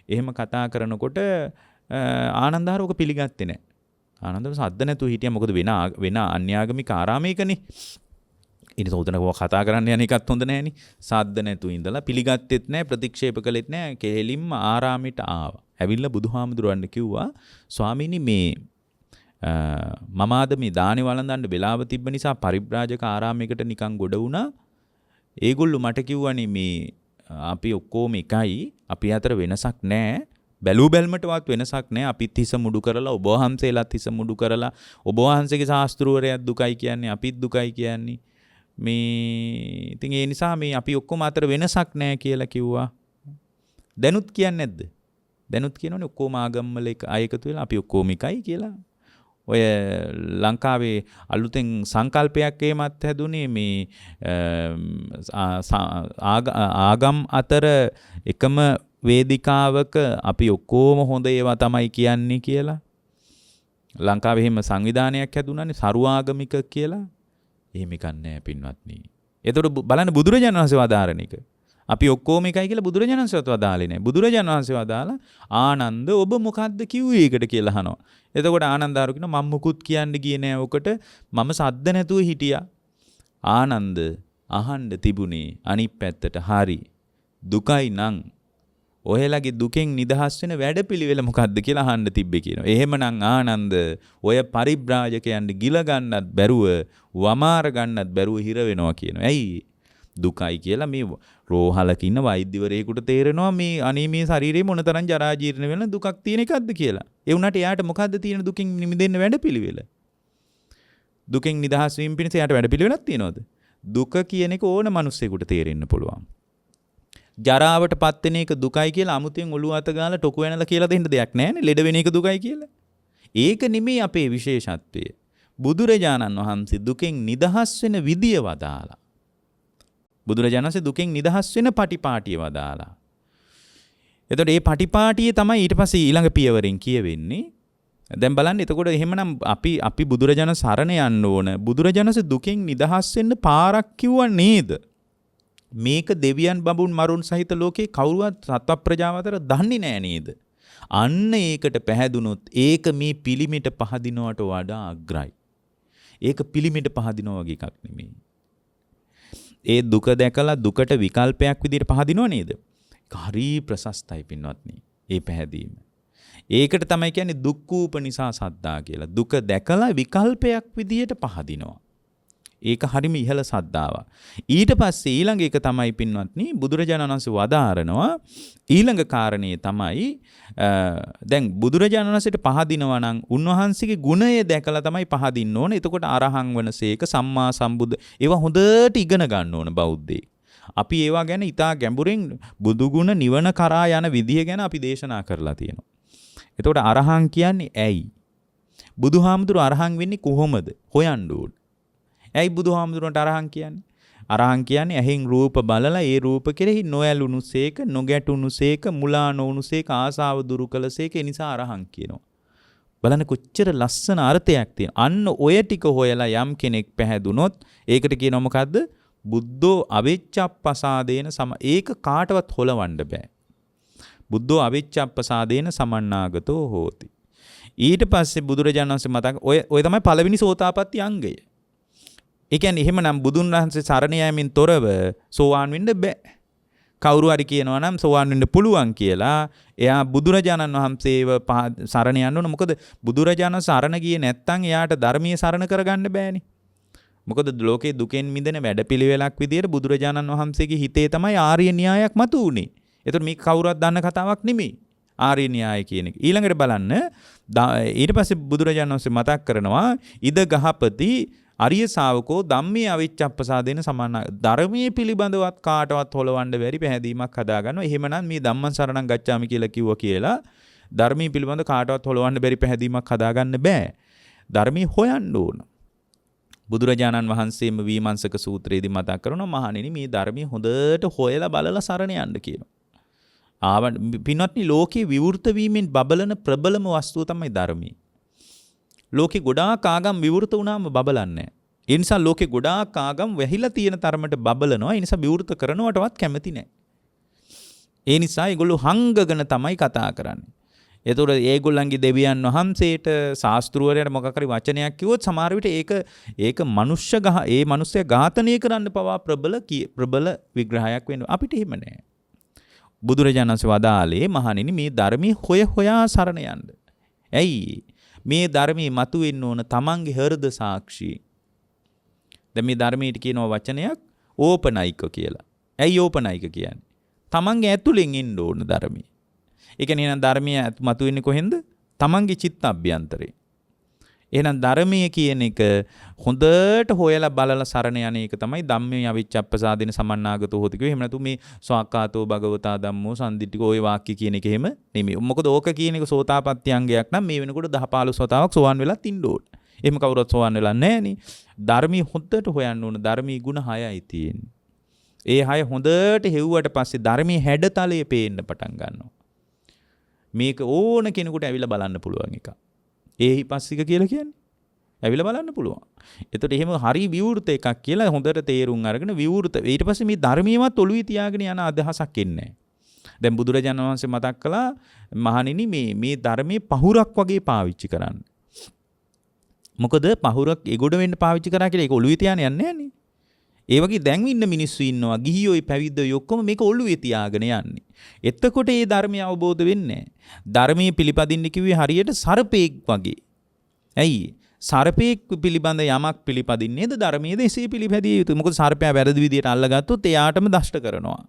එහෙම කතා කරනකොට ආනන්දහර ඔක පිළිගත්තේ නැහැ. ආනන්දහර සද්ද නැතුව හිටියා. මොකද වෙන අන්‍යාගමික ආරාමයකනේ. ඉතින් උතන කතා කරන්න යන එකත් හොඳ නැහැනේ. සද්ද නැතුව ඉඳලා පිළිගත්තෙත් නැහැ, ප්‍රතික්ෂේප කළෙත් නැහැ. කෙලින්ම ආරාමයට ආවා. ඇවිල්ලා බුදුහාමුදුරන්ට කිව්වා ස්වාමීනි මේ මම ආද මේ දානේ වළඳන්න වෙලාව තිබ්බ නිසා පරිබ්‍රාජක ආරාමයකට නිකන් ගොඩ වුණා. ඒගොල්ලෝ මට කිව්වනේ මේ අපි ඔක්කොම එකයි. අපි අතර වෙනසක් නැහැ. බැලූ බැල්මටවත් වෙනසක් නැහැ. අපිත් හිස මුඩු කරලා ඔබ වහන්සේලාත් හිස මුඩු කරලා ඔබ වහන්සේගේ ශාස්ත්‍රූරයත් දුකයි කියන්නේ අපිත් දුකයි කියන්නේ. මේ ඉතින් ඒ නිසා මේ අපි ඔක්කොම අතර වෙනසක් නැහැ කියලා කිව්වා. දැනුත් කියන්නේ නැද්ද? දැනුත් කියනෝනේ ඔක්කොම ආගම්වල අය එකතු වෙලා අපි ඔක්කොම එකයි කියලා. ඔය ලංකාවේ අලුතෙන් සංකල්පයක් එහෙමත් හැදුනේ මේ ආගම් අතර එකම වේදිකාවක අපි ඔක්කොම හොඳ ඒවා තමයි කියන්නේ කියලා. ලංකාවේ එහෙම සංවිධානයක් හැදුනානේ සරුආගමික කියලා. එහෙම එකක් නැහැ පින්වත්නි. එතකොට බලන්න බුදුරජාණන් වහන්සේ වදාරණ එක. අපි ඔක්කොම එකයි කියලා බුදුරජාණන් වහන්සේවත් වදාලේ නැහැ. බුදුරජාණන් වහන්සේ වදාලා ආනන්ද ඔබ මොකද්ද කිව්වේ ඒකට කියලා අහනවා. එතකොට ආනන්ද ආරු කියනවා මම මුකුත් කියන්න ගියේ නෑ ඔකට. මම සද්ද නැතුව හිටියා. ආනන්ද අහන්න තිබුණේ අනිත් පැත්තට හරි. දුකයි නම් ඔයලගේ දුකෙන් නිදහස් වෙන වැඩපිළිවෙල මොකද්ද කියලා අහන්න තිබ්බේ කියනවා. එහෙමනම් ආනන්ද ඔය පරිබ්‍රාජකයන්ට ගිල ගන්නත් බැරුව වමාර ගන්නත් බැරුව හිර වෙනවා කියනවා. ඇයි? දුකයි කියලා මේ රෝහලක ඉන්න වෛද්‍යවරයෙකුට තේරෙනවා මේ අනේ මේ ශරීරේ මොනතරම් ජරා ජීර්ණ වෙන දුකක් තියෙන එකක්ද කියලා. ඒ වුණාට එයාට මොකද්ද තියෙන දුකින් නිමිදෙන්න වැඩපිළිවෙල? දුකෙන් නිදහස් වීම පිණිස එයාට වැඩපිළිවෙලක් තියෙනවද? දුක කියන එක ඕන මිනිස්සෙකුට තේරෙන්න පුළුවන්. ජරාවට පත් වෙන එක දුකයි කියලා අමුතෙන් ඔළුව අත ගාලා ටොකු වෙනලා කියලා දෙන්න දෙයක් නැහැ නේ. ලෙඩ වෙන එක දුකයි කියලා. ඒක නෙමෙයි අපේ විශේෂත්වය. බුදුරජාණන් වහන්සේ දුකෙන් නිදහස් වෙන විදිය වදාලා. බුදුරජාණන් වහන්සේ දුකෙන් නිදහස් වෙන පටිපාටිය වදාලා. එතකොට මේ පටිපාටිය තමයි ඊට පස්සේ ඊළඟ පියවරෙන් කියවෙන්නේ. දැන් බලන්න එතකොට එහෙමනම් අපි බුදුරජාණන් සරණ යන්න ඕන. බුදුරජාණන් දුකෙන් නිදහස් වෙන්න පාරක් කිව්වා නේද? මේක දෙවියන් බඹුන් මරුන් සහිත ලෝකේ කවුරුවත් සත්ව ප්‍රජාව අතර දන්නේ නෑ නේද? අන්න ඒකට පැහැදුනොත් ඒක මේ පිළිමිට පහදිනවට වඩා අග්‍රයි. ඒක පිළිමිට පහදිනවා වගේ එකක් නෙමෙයි. ඒ දුක දැකලා දුකට විකල්පයක් විදිහට පහදිනව නේද? හරි ප්‍රශස්තයි පින්වත්නි. ඒ පැහැදීම. ඒකට තමයි කියන්නේ දුක්ඛූප නිසා සද්දා කියලා. දුක දැකලා විකල්පයක් විදිහට පහදිනවා. ඒක හරිම ඉහළ සද්දාවක්. ඊට පස්සේ ඊළඟ එක තමයි පින්වත්නි බුදුරජාණන් වහන්සේ වදාරනවා ඊළඟ කාරණේ තමයි දැන් බුදුරජාණන් වහන්සේට පහදිනවා නම් උන්වහන්සේගේ ගුණය දැකලා තමයි පහදින්න ඕන. එතකොට අරහං වනසේක සම්මා සම්බුද්ධ ඒවා හොඳට ඉගෙන ගන්න ඕන බෞද්ධයෙක්. අපි ඒවා ගැන ඉතා ගැඹුරින් බුදු ගුණ නිවන කරා යන විදිය ගැන අපි දේශනා කරලා තියෙනවා. එතකොට අරහං කියන්නේ ඇයි? බුදුහාමුදුරු අරහං වෙන්නේ කොහොමද? හොයන්න ඕන. ඇයි බුදුහාමුදුරන්ට අරහං කියන්නේ? අරහං කියන්නේ ඇහෙන් රූප බලලා ඒ රූප කෙරෙහි නොඇලුණුසේක, නොගැටුණුසේක, මුලා නොවුණුසේක, ආසාව දුරු කළසේක. ඒ නිසා අරහං කියනවා. බලන්න කොච්චර ලස්සන අර්ථයක් තියෙනවා. අන්න ඔය ටික හොයලා යම් කෙනෙක් පැහැදුනොත් ඒකට කියනවා මොකද්ද? බුද්ධෝ අවිච්ඡප්පසාදේන ඒක කාටවත් හොලවන්න බෑ. බුද්ධෝ අවිච්ඡප්පසාදේන සමන්නාගතෝ හෝති. ඊට පස්සේ බුදුරජාණන් වහන්සේ මතක ඔය තමයි පළවෙනි සෝතාපට්ටි අංගය. ඒ කියන්නේ එහෙමනම් බුදුන් වහන්සේ සරණ යෑමෙන් තොරව සෝවාන් වෙන්න බෑ. කවුරු හරි කියනවා නම් සෝවාන් වෙන්න පුළුවන් කියලා එයා බුදුරජාණන් වහන්සේව සරණ යන්න ඕන. මොකද බුදුරජාණන් සරණ ගියේ නැත්නම් එයාට ධර්මීය සරණ කරගන්න බෑනේ. මොකද ලෝකේ දුකෙන් මිදෙන වැඩපිළිවෙලක් විදියට බුදුරජාණන් වහන්සේගේ හිතේ තමයි ආර්ය න්‍යායක් මතු වුනේ. ඒතකොට මේක කවුරුවත් දන්න කතාවක් නෙමෙයි. ආර්ය න්‍යාය කියන එක. ඊළඟට බලන්න ඊට පස්සේ බුදුරජාණන් වහන්සේ මතක් කරනවා ඉද ගහපති අරිය ශාවකෝ ධම්මේ අවිච්ඡප්පසාදේන සමාන ධර්මයේ පිළිබඳවත් කාටවත් හොලවන්න බැරි පැහැදීමක් හදා ගන්නවා. එහෙමනම් මේ ධම්මං සරණං ගච්ඡාමි කියලා කිව්වා කියලා ධර්මයේ පිළිබඳ කාටවත් හොලවන්න බැරි පැහැදීමක් හදා ගන්න බෑ. ධර්මයේ හොයන්න ඕන. බුදුරජාණන් වහන්සේම විමර්ශක සූත්‍රයේදී මතක් කරනවා මහණෙනි මේ ධර්මයේ හොඳට හොයලා බලලා සරණ යන්න කියනවා. පින්වත්නි ලෝකේ විවෘත වීමෙන් බබලන ප්‍රබලම වස්තුව තමයි ධර්මයේ. ලෝකේ ගොඩාක් ආගම් විවෘත වුණාම බබලන්නේ නැහැ. ඒ නිසා ලෝකේ ගොඩාක් ආගම් වැහිලා තියෙන තරමට බබලනවා. ඒ නිසා විවෘත කරනවටවත් කැමති නැහැ. ඒ නිසා ඒගොල්ලෝ හංගගෙන තමයි කතා කරන්නේ. ඒතකොට ඒගොල්ලන්ගේ දෙවියන් වහන්සේට ශාස්ත්‍රවරයාට මොකක් හරි වචනයක් කිව්වොත් සමහර විට ඒක ඒ මිනිස්සයා ඝාතනය කරන්න පවා ප්‍රබල විග්‍රහයක් වෙනවා. අපිට එහෙම නැහැ. බුදුරජාණන් වහන්සේ වදාළේ මහණෙනි මේ ධර්මයේ හොයා සරණ යන්න. ඇයි? මේ ධර්මයේ මතුවෙන්න ඕන තමන්ගේ හෘද සාක්ෂිය. දැන් මේ ධර්මයට කියනවා වචනයක් ඕපනයික කියලා. ඇයි ඕපනයික කියන්නේ? තමන්ගේ ඇතුලෙන් එන්න ඕන ධර්මයේ. ඒ කියන්නේ එහෙනම් ධර්මයේ මතුවෙන්නේ කොහෙන්ද? තමන්ගේ චිත්ත අභ්‍යන්තරේ. එහෙනම් ධර්මයේ කියන එක හොඳට හොයලා බලලා සරණ යන එක තමයි ධම්මේ අවිච්ඡප්පසාදේන සමන්නාගතෝ හොති කිව්වේ. එහෙම නැතු මේ ස්වාක්කාතෝ භගවතා ධම්මෝ සම්දිට්ඨිකෝ ওই වාක්‍ය කියන එක එහෙම නෙමෙයි. මොකද ඕක කියන එක සෝතාපට්ටි අංගයක් නම් මේ වෙනකොට 10 15 වතාවක් සෝවන් වෙලත් ඉන්න ඕන. එහෙම කවුරුත් සෝවන් වෙලා නැහැ නේ. ධර්මයේ හොඳට හොයන්න ඕන. ධර්මයේ ගුණ 6යි තියෙන්නේ. ඒ 6 හොඳට හෙව්වට පස්සේ ධර්මයේ හැඩතලයේ පේන්න පටන් ගන්නවා. මේක ඕන කෙනෙකුට ඇවිල්ලා බලන්න පුළුවන් එකක්. ඒහිපස්සික කියලා කියන්නේ. ඇවිල්ලා බලන්න පුළුවන්. එතකොට එහෙම හරි විවෘත එකක් කියලා හොඳට තේරුම් අරගෙන විවෘත. ඊට පස්සේ මේ ධර්මීයවත් ඔළුවේ තියාගෙන යන අදහසක් එන්නේ නැහැ. දැන් බුදුරජාණන් වහන්සේ මතක් කළා මහණෙනි මේ ධර්මයේ පහුරක් වගේ පාවිච්චි කරන්න. මොකද පහුරක් එගොඩ වෙන්න පාවිච්චි කරා කියලා ඒක ඔළුවේ තියාගෙන යන්නේ නැහනේ. ඒ වගේ දැන් ඉන්න මිනිස්සු ඉන්නවා ගිහියෝයි පැවිද්දෝයි ඔක්කොම මේක ඔළුවේ තියාගෙන යන්නේ. එතකොට මේ ධර්මය අවබෝධ වෙන්නේ නැහැ. ධර්මයේ පිළිපදින්න කිව්වේ හරියට සර්පෙක් වගේ. ඇයි? සර්පෙක් පිළිබඳ යමක් පිළිපදින්නේද ධර්මයේද එසේ පිළිපැදිය යුතුයි. මොකද සර්පයා වැරදි විදියට අල්ලගත්තොත් එයාටම දෂ්ට කරනවා.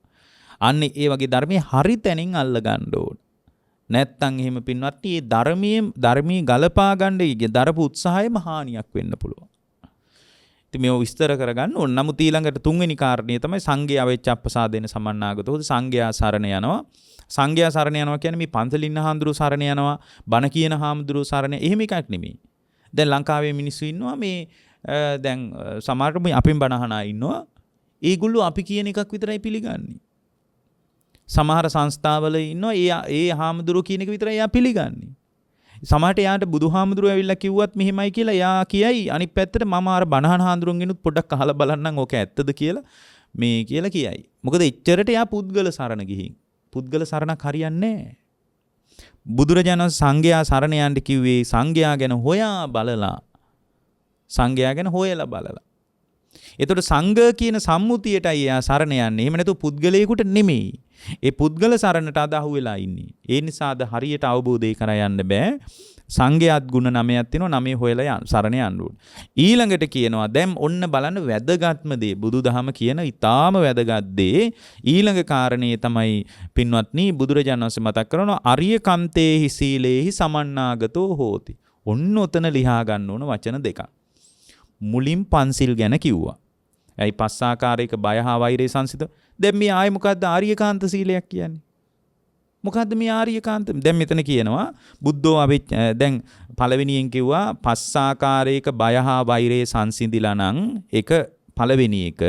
අන්නේ ඒ වගේ ධර්මයේ හරි තැනින් අල්ල ගන්න ඕන. නැත්තම් එහෙම පින්වත් මේ ධර්මයේ ගලපා ගන්න දරපු උත්සාහයම හානියක් වෙන්න පුළුවන්. ඉතින් මේව විස්තර කරගන්න ඕන. නමුත් ඊළඟට තුන්වෙනි කාරණේ තමයි සංඝයා වෙච්ච අප්‍රසාදේන සමන්නාගතෝ සංඝයා සරණ යනවා. සංඝයා සරණ යනවා කියන්නේ මේ පන්සලින් ඉන්න හාමුදුරුවෝ සරණ යනවා, බණ කියන හාමුදුරුවෝ සරණ එහෙම එකක් නෙමෙයි. දැන් ලංකාවේ මිනිස්සු ඉන්නවා මේ දැන් සමහරට මේ අපෙන් බණ අහන අය ඉන්නවා. ඒගොල්ලෝ අපි කියන එකක් විතරයි පිළිගන්නේ. සමහර සංස්ථාවල ඉන්නවා ඒ හාමුදුරුවෝ කියන එක විතරයි එයා පිළිගන්නේ. සමහරට එයාට බුදුහාමුදුරුවෝ ඇවිල්ලා කිව්වත් මෙහෙමයි කියලා එයා කියයි. අනිත් පැත්තට මම අර බණහන හාමුදුරුවන්ගෙනුත් පොඩ්ඩක් අහලා බලන්නම් ඕක ඇත්තද කියලා මේ කියලා කියයි. මොකද එච්චරට එයා පුද්ගල සරණ ගිහින්. පුද්ගල සරණක් හරියන්නේ නැහැ. බුදුරජාණන් සංඝයා සරණ යන්න කිව්වේ සංඝයා ගැන හොයා බලලා. සංඝයා ගැන හොයලා බලලා. එතකොට සංඝ කියන සම්මුතියටයි එයා සරණ යන්නේ. එහෙම නැතු පුද්ගලයෙකුට නෙමෙයි. ඒ පුද්ගල සරණට අද අහුවෙලා ඉන්නේ. ඒ නිසා අද හරියට අවබෝධය කරා යන්න බෑ. සංඝයාත් ගුණ 9ක් තියෙනවා. 9 හොයලා සරණ යන්න ඕන. ඊළඟට කියනවා දැන් ඔන්න බලන්න වැදගත්ම දේ බුදුදහම කියන ඊටාම වැදගත් දේ ඊළඟ කාරණේ තමයි පින්වත්නි බුදුරජාණන් වහන්සේ මතක් කරනවා අරිය කන්තේහි සීලේහි සමන්නාගතෝ හෝති. ඔන්න ඔතන ලියා ගන්න ඕන වචන දෙකක්. මුලින් පන්සිල් ගැන කිව්වා. ඇයි පස් ආකාරයක බය හා වෛරය සංසිත. දැන් මේ ආයේ මොකද්ද ආර්යකාන්ත සීලයක් කියන්නේ? මොකද්ද මේ ආර්යකාන්ත? දැන් මෙතන කියනවා බුද්ධෝ දැන් පළවෙනියෙන් කිව්වා පස් ආකාරයක බය හා වෛරය සංසිඳිලා නම් ඒක පළවෙනි එක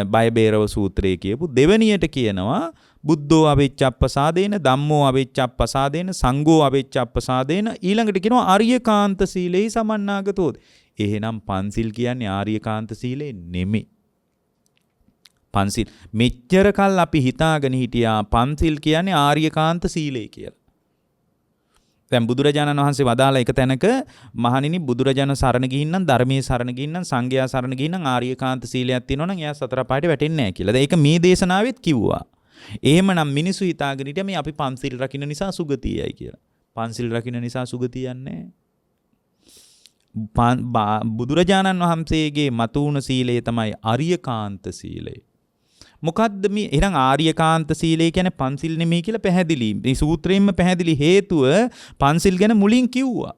බය බේරව සූත්‍රයේ කියපු. දෙවෙනියට කියනවා බුද්ධෝ අවිච්ඡප්පසාදේන ධම්මෝ අවිච්ඡප්පසාදේන සංඝෝ අවිච්ඡප්පසාදේන ඊළඟට කියනවා ආර්යකාන්ත සීලෙහි සමන්නාගතෝ. එහෙනම් පන්සිල් කියන්නේ ආර්යකාන්ත සීලේ නෙමෙයි. පන්සිල් මෙච්චර කල් අපි හිතාගෙන හිටියා පන්සිල් කියන්නේ ආර්යකාන්ත සීලය කියලා. දැන් බුදුරජාණන් වහන්සේ වදාලා එක තැනක මහණෙනි බුදුරජාණන් සරණ ගිහින් නම් ධර්මයේ සරණ ගිහින් නම් සංඝයා සරණ ගිහින් නම් ආර්යකාන්ත සීලයක් තියෙනවා නම් එයා සතර පායට වැටෙන්නේ නැහැ කියලා. ඒක මේ දේශනාවෙත් කිව්වා. එහෙමනම් මිනිස්සු හිතාගෙන හිටියා මේ අපි පන්සිල් රකින්න නිසා සුගතියයි කියලා. පන්සිල් රකින්න නිසා සුගතියන්නේ බුදුරජාණන් වහන්සේගේ මතුවුණ සීලය තමයි ආර්යකාන්ත සීලය. මොකද්ද මේ එහෙනම් ආර්යකාන්ත සීලය කියන්නේ පන්සිල් නෙමෙයි කියලා පැහැදිලි. මේ සූත්‍රයෙන්ම පැහැදිලි හේතුව පන්සිල් ගැන මුලින් කිව්වා.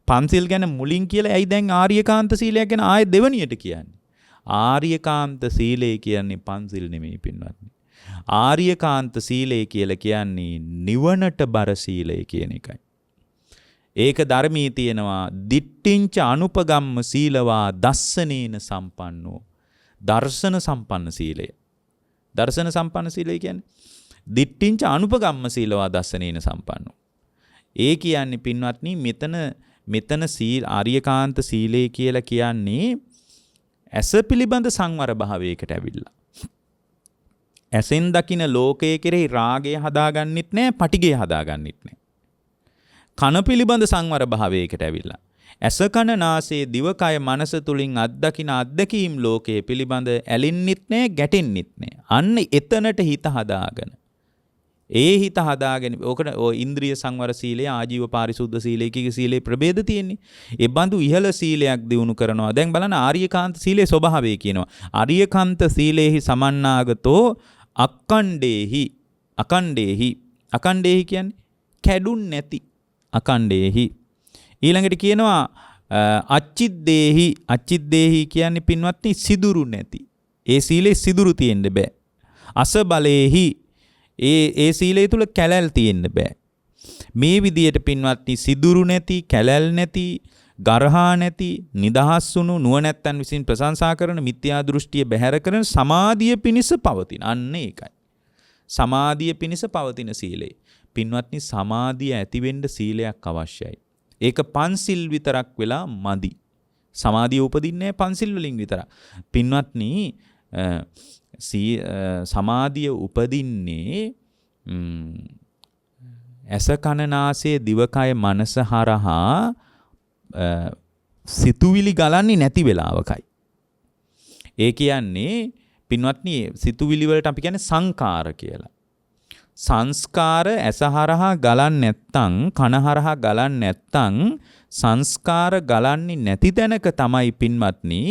පන්සිල් ගැන මුලින් කියලා ඇයි දැන් ආර්යකාන්ත සීලයක් ගැන ආයෙ දෙවනියට කියන්නේ? ආර්යකාන්ත සීලය කියන්නේ පන්සිල් නෙමෙයි පින්වත්නි. ආර්යකාන්ත සීලය කියලා කියන්නේ නිවනට බර සීලය කියන එකයි. ඒක ධර්මයේ තියෙනවා දිට්ඨිංච අනුපගම්ම සීලවා දස්සනේන සම්පන්නෝ. දර්ශන සම්පන්න සීලය. දර්ශන සම්පන්න සීලය කියන්නේ දිට්ඨිංච අනුපගම්ම සීලවා දස්සනේන සම්පන්නෝ. ඒ කියන්නේ පින්වත්නි මෙතන සීල ආර්යකාන්ත සීලය කියලා කියන්නේ ඇස පිළිබඳ සංවර භාවයකට ඇවිල්ලා. ඇසෙන් දකින ලෝකයේ කෙරෙහි රාගය හදාගන්නෙත් නැහැ, පටිගය හදාගන්නෙත් නැහැ. කන පිළිබඳ සංවර භාවයකට ඇවිල්ලා. ඇස කන නාසය දිවකය මනස තුලින් අත්දකින අත්දැකීම් ලෝකයේ පිළිබඳ ඇලින්නෙත් නැහැ, ගැටෙන්නෙත් නැහැ. අන්න එතනට හිත හදාගෙන. ඒ හිත හදාගෙන ඕකට ඔය ඉන්ද්‍රිය සංවර සීලය, ආජීව පාරිශුද්ධ සීලය කිය සීලේ ප්‍රභේද තියෙන්නේ. ඒ බඳු ඉහළ සීලයක් දිනු කරනවා. දැන් බලන්න ආර්යකාන්ත සීලේ ස්වභාවය කියනවා. ආර්යකාන්ත සීලේහි සමන්නාගතෝ අක්ඛණ්ඩේහි අකණ්ඩේහි කියන්නේ කැඩුන් නැති අකණ්ඩේහි. ඊළඟට කියනවා අච්චිද්දේහි කියන්නේ පින්වත්නි සිදුරු නැති. ඒ සීලේ සිදුරු තියෙන්න බෑ. අසබලේහි ඒ සීලය තුල කැලැල් තියෙන්න බෑ. මේ විදියට පින්වත්නි සිදුරු නැති, කැලැල් නැති, ගරහා නැති, නිදහස් වුණු නුවණැත්තන් විසින් ප්‍රශංසා කරන මිත්‍යා දෘෂ්ටිය බැහැර කරන සමාධිය පිණිස පවතින. අන්න ඒකයි. සමාධිය පිණිස පවතින සීලය. පින්වත්නි සමාධිය ඇති වෙන්න සීලයක් අවශ්‍යයි. ඒක පන්සිල් විතරක් වෙලා මදි. සමාධිය උපදින්නේ පන්සිල් වලින් විතරක්. පින්වත්නි සමාධිය උපදින්නේ ඇස කන නාසය දිවකය මනස හරහා සිතුවිලි ගලන්නේ නැති වෙලාවකයි. ඒ කියන්නේ පින්වත්නි සිතුවිලි වලට අපි කියන්නේ සංකාර කියලා. සංස්කාර ඇස හරහා ගලන්නේ නැත්තම් කන හරහා ගලන්නේ නැත්තම් සංස්කාර ගලන්නේ නැති තැනක තමයි පින්වත්නි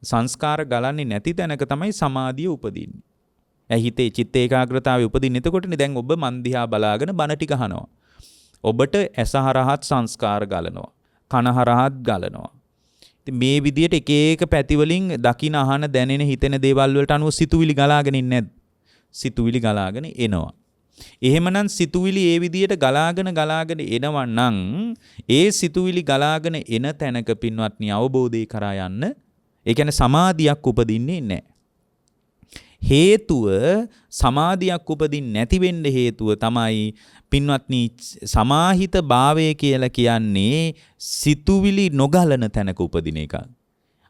සංස්කාර ගලන්නේ නැති තැනක තමයි සමාධිය උපදින්නේ. හිතේ චිත්ත ඒකාග්‍රතාවය උපදින්න. එතකොටනේ දැන් ඔබ මන් දිහා බලාගෙන බණ ටික අහනවා. ඔබට ඇස හරහත් සංස්කාර ගලනවා. කන හරහත් ගලනවා. ඉතින් මේ විදියට එක එක පැති වලින් දකින අහන දැනෙන හිතෙන දේවල් වලට අනුව සිතුවිලි ගලාගෙන ඉන්නේ නැද්ද? සිතුවිලි ගලාගෙන එනවා. එහෙමනම් සිතුවිලි ඒ විදියට ගලාගෙන එනවා නම් ඒ සිතුවිලි ගලාගෙන එන තැනක පින්වත්නි අවබෝධය කරා යන්න ඒ කියන්නේ සමාධියක් උපදින්නේ නැහැ. හේතුව සමාධියක් උපදින්නේ නැති වෙන්න හේතුව තමයි පින්වත්නි සමාහිත භාවය කියලා කියන්නේ සිතුවිලි නොගලන තැනක උපදින එක.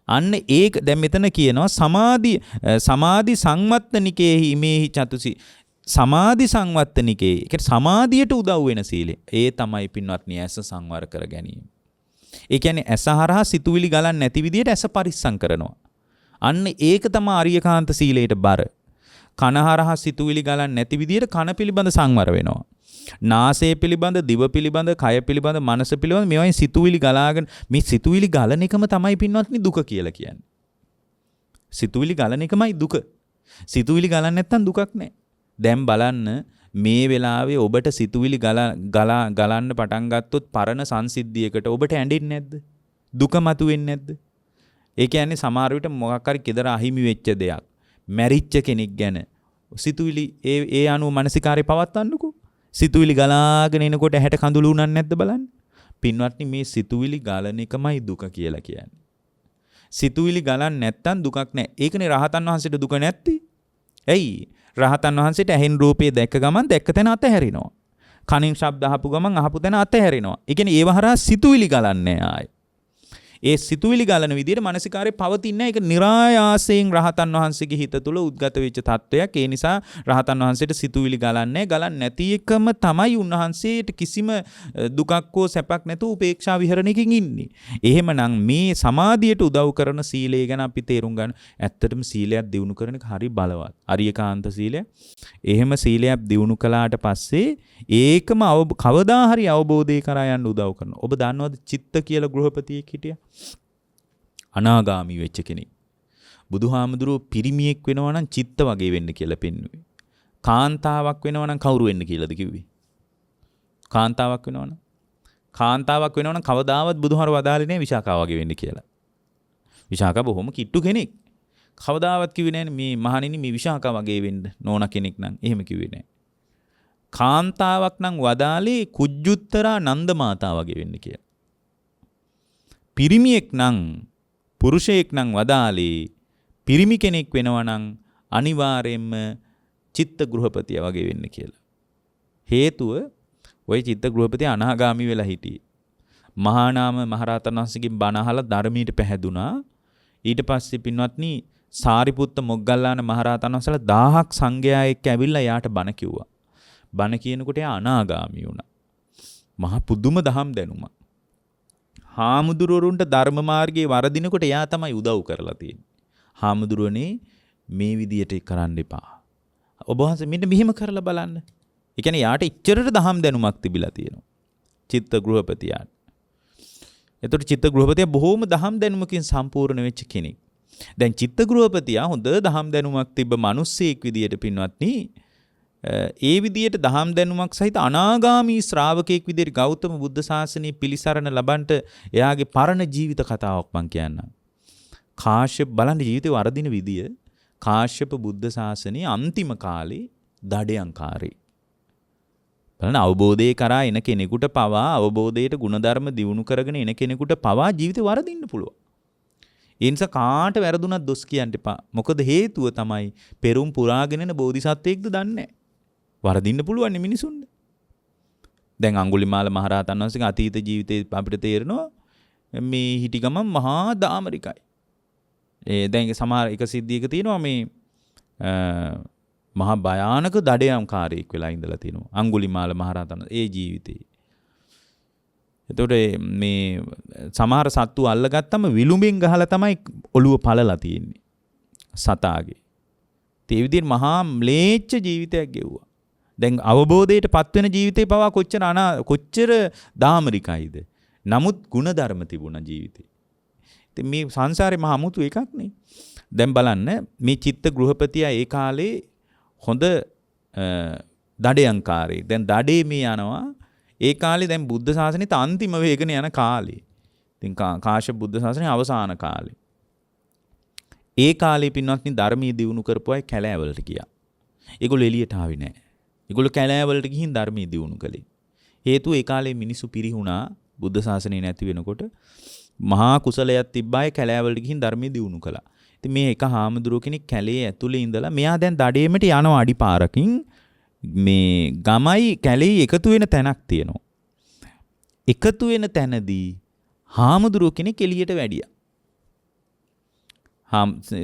අන්න ඒක දැන් මෙතන කියනවා සමාධි සංවත්තනිකේහි ඉමේහි චතුසි සමාධි සංවත්තනිකේ ඒ කියන්නේ සමාධියට උදව් වෙන සීලය. ඒ තමයි පින්වත්නි ඇස සංවර කර ගැනීම. ඒ කියන්නේ ඇස හරහා සිතුවිලි ගලන්නේ නැති විදියට ඇස පරිස්සම් කරනවා. අන්න ඒක තමයි ආර්යකාන්ත සීලයට බර. කන හරහා සිතුවිලි ගලන්නේ නැති විදියට කන පිළිබඳ සංවර වෙනවා. නාසය පිළිබඳ, දිව පිළිබඳ, කය පිළිබඳ, මනස පිළිබඳ මේවායින් සිතුවිලි ගලාගෙන මේ සිතුවිලි ගලන එකම තමයි පින්වත්නි දුක කියලා කියන්නේ. සිතුවිලි ගලන එකමයි දුක. සිතුවිලි ගලන්නේ නැත්තම් දුකක් නැහැ. දැන් බලන්න මේ වෙලාවේ ඔබට සිතුවිලි ගලන්න පටන් ගත්තොත් පරණ සංසිද්ධියකට ඔබට ඇඬෙන්නේ නැද්ද? දුක මතුවෙන්නේ නැද්ද? ඒ කියන්නේ සමහර විට මොකක් හරි kedara අහිමි වෙච්ච දෙයක්, මැරිච්ච කෙනෙක් ගැන සිතුවිලි ඒ අනුව මානසිකාරය පවත්වන්නකෝ. සිතුවිලි ගලාගෙන එනකොට ඇහැට කඳුළු උනන්නේ නැද්ද බලන්න. පින්වත්නි මේ සිතුවිලි ගලන එකමයි දුක කියලා කියන්නේ. සිතුවිලි ගලන්නේ නැත්තම් දුකක් නැහැ. ඒකනේ රහතන් වහන්සේට දුක නැත්තේ. ඇයි? රහතන් වහන්සේට ඇහෙන් රූපේ දැක්ක ගමන් දැක්ක තැන අතහැරිනවා. කනින් ශබ්ද අහපු ගමන් අහපු තැන අතහැරිනවා. ඒ කියන්නේ ඒව හරහා සිතුවිලි ගලන්නේ ආයි. ඒ සිතුවිලි ගලන විදිහට මානසිකාරේ පවතින්නේ ඒක નિરાයාසයෙන් රහතන් වහන්සේගේ හිත තුළ උද්ගත වෙච්ච තත්වයක්. ඒ නිසා රහතන් වහන්සේට සිතුවිලි ගලන්නේ නැති එකම තමයි උන්වහන්සේට කිසිම දුකක් හෝ සැපක් නැතුව උපේක්ෂා විහරණයකින් ඉන්නේ. එහෙමනම් මේ සමාධියට උදව් කරන සීලය ගැන අපි තේරුම් ගන්න. ඇත්තටම සීලයක් දිනු කරන එක හරි බලවත්. ආර්යකාන්ත සීලය. එහෙම සීලයක් දිනු කළාට පස්සේ ඒකම කවදා හරි අවබෝධය කරා යන්න උදව් කරනවා. ඔබ දන්නවද චිත්ත කියලා ගෘහපතියෙක් හිටියා? අනාගාමී වෙච්ච කෙනෙක්. බුදුහාමුදුරුවෝ පිරිමියෙක් වෙනවා නම් චිත්ත වගේ වෙන්න කියලා පෙන්වුවේ. කාන්තාවක් වෙනවා නම් කවුරු වෙන්න කියලාද කිව්වේ? කාන්තාවක් වෙනවා නම් කවදාවත් බුදුහාර වදාලේ නැහැ විශාඛා වගේ වෙන්න කියලා. විශාඛා බොහොම කිට්ටු කෙනෙක්. කවදාවත් කිව්වේ නැහැ මේ මහණෙනි මේ විශාඛා වගේ වෙන්න නෝනා කෙනෙක් නම් එහෙම කිව්වේ නැහැ. කාන්තාවක් නම් වදාලේ කුජ්ජුත්තරා නන්ද මාතා වගේ වෙන්න කියලා. පිරිමියෙක් නම් පුරුෂයෙක් නම් වදාලේ පිරිමි කෙනෙක් වෙනවා නම් අනිවාර්යයෙන්ම චිත්ත ගෘහපතිය වගේ වෙන්න කියලා. හේතුව ওই චිත්ත ගෘහපතිය අනාගාමී වෙලා හිටියේ. මහා නාම මහරහතන් වහන්සේගෙන් බණ අහලා ධර්මයට පැහැදුනා. ඊට පස්සේ පින්වත්නි සාරිපුත්ත මොග්ගල්ලාන මහරහතන් වහන්සේලා 1000ක් සංඝයා එක්ක ඇවිල්ලා යාට බණ කිව්වා. බණ කියනකොට එයා අනාගාමී වුණා. මහා පුදුම දහම් දැනුමක්. හාමුදුරුවරුන්ට ධර්ම මාර්ගයේ වරදිනකොට එයා තමයි උදව් කරලා තියෙන්නේ. හාමුදුරුවනේ මේ විදියට කරන්න එපා. ඔබ වහන්සේ මෙන්න මෙහෙම කරලා බලන්න. ඒ කියන්නේ යාට ඉච්චරට දහම් දැනුමක් තිබිලා තියෙනවා. චිත්ත ගෘහපතියාට. එතකොට චිත්ත ගෘහපතියා බොහෝම දහම් දැනුමකින් සම්පූර්ණ වෙච්ච කෙනෙක්. දැන් චිත්ත ගෘහපතියා හොඳ දහම් දැනුමක් තිබ්බ මිනිස්සෙක් විදියට පින්වත්නි ඒ විදියට දහම් දැනුමක් සහිත අනාගාමී ශ්‍රාවකෙක් විදියට ගෞතම බුද්ධ ශාසනය පිළිසරණ ලබන්ට එයාගේ පරණ ජීවිත කතාවක් මං කියන්නම්. කාශ්‍යප බලන්න ජීවිතේ වර්ධින විදිය කාශ්‍යප බුද්ධ ශාසනයේ අන්තිම කාලේ දඩයන්කාරී. බලන්න අවබෝධය කරා එන කෙනෙකුට පවා අවබෝධයට ගුණධර්ම දියුණු කරගෙන එන කෙනෙකුට පවා ජීවිතේ වර්ධින්න පුළුවන්. ඒ නිසා කාට වැරදුනත් දොස් කියන්න එපා. මොකද හේතුව තමයි පෙරුම් පුරාගෙන එන බෝධිසත්වෙක්ද දන්නේ නැහැ. වරදින්න පුළුවන් මිනිසුන්ට. දැන් අඟුලිමාල මහරහතන් වහන්සේගේ අතීත ජීවිතේ අපිට තේරෙනවා මේ හිටි ගමන් මහා දාමරිකයි. දැන් සමහර එක සිද්ධියක තියෙනවා මේ මහා භයානක දඩයම්කාරයෙක් වෙලා ඉඳලා තිනවා අඟුලිමාල මහරහතන් ඒ ජීවිතේ. එතකොට මේ සමහර සත්තු අල්ලගත්තම විලුඹෙන් ගහලා තමයි ඔළුව පළලා තියෙන්නේ සතාගේ. ඒ විදිහට මහා ම්ලේච්ඡ ජීවිතයක් ගෙවුවා. දැන් අවබෝධයට පත්වෙන ජීවිතේ පවා කොච්චර දාමරිකයිද. නමුත් ಗುಣධර්ම තිබුණා ජීවිතේ. ඉතින් මේ සංසාරේ මහා අමුතු එකක් නේ. දැන් බලන්න මේ චිත්ත ගෘහපතියා ඒ කාලේ හොඳ දඩයන්කාරයෙක්. දැන් දඩේ මේ යනවා. ඒ කාලේ දැන් බුද්ධ ශාසනයේ අන්තිම වේගන යන කාලේ. ඉතින් කාශ්‍යප බුද්ධ ශාසනයේ අවසාන කාලේ. ඒ කාලේ පින්වත්නි ධර්මීය දියුණු කරපු අය කැලෑවලට ගියා. ඒගොල්ලෝ එළියට ආවේ නැහැ. ඒගොල්ලෝ කැලෑවලට ගිහින් ධර්මීය දියුණු කළේ. හේතුව ඒ කාලේ මිනිස්සු පිරිහුණා බුද්ධ ශාසනය නැති වෙනකොට මහා කුසලයක් තිබ්බාය කැලෑවලට ගිහින් ධර්මීය දියුණු කළා. ඉතින් මේ එක හාමුදුරුව කෙනෙක් කැලේ ඇතුලේ ඉඳලා මෙයා දැන් දඩේමට යනවා අඩිපාරකින් මේ ගමයි කැලේ එකතු වෙන තැනක් තියෙනවා. එකතු වෙන තැනදී හාමුදුරුව කෙනෙක් එළියට වැඩියා.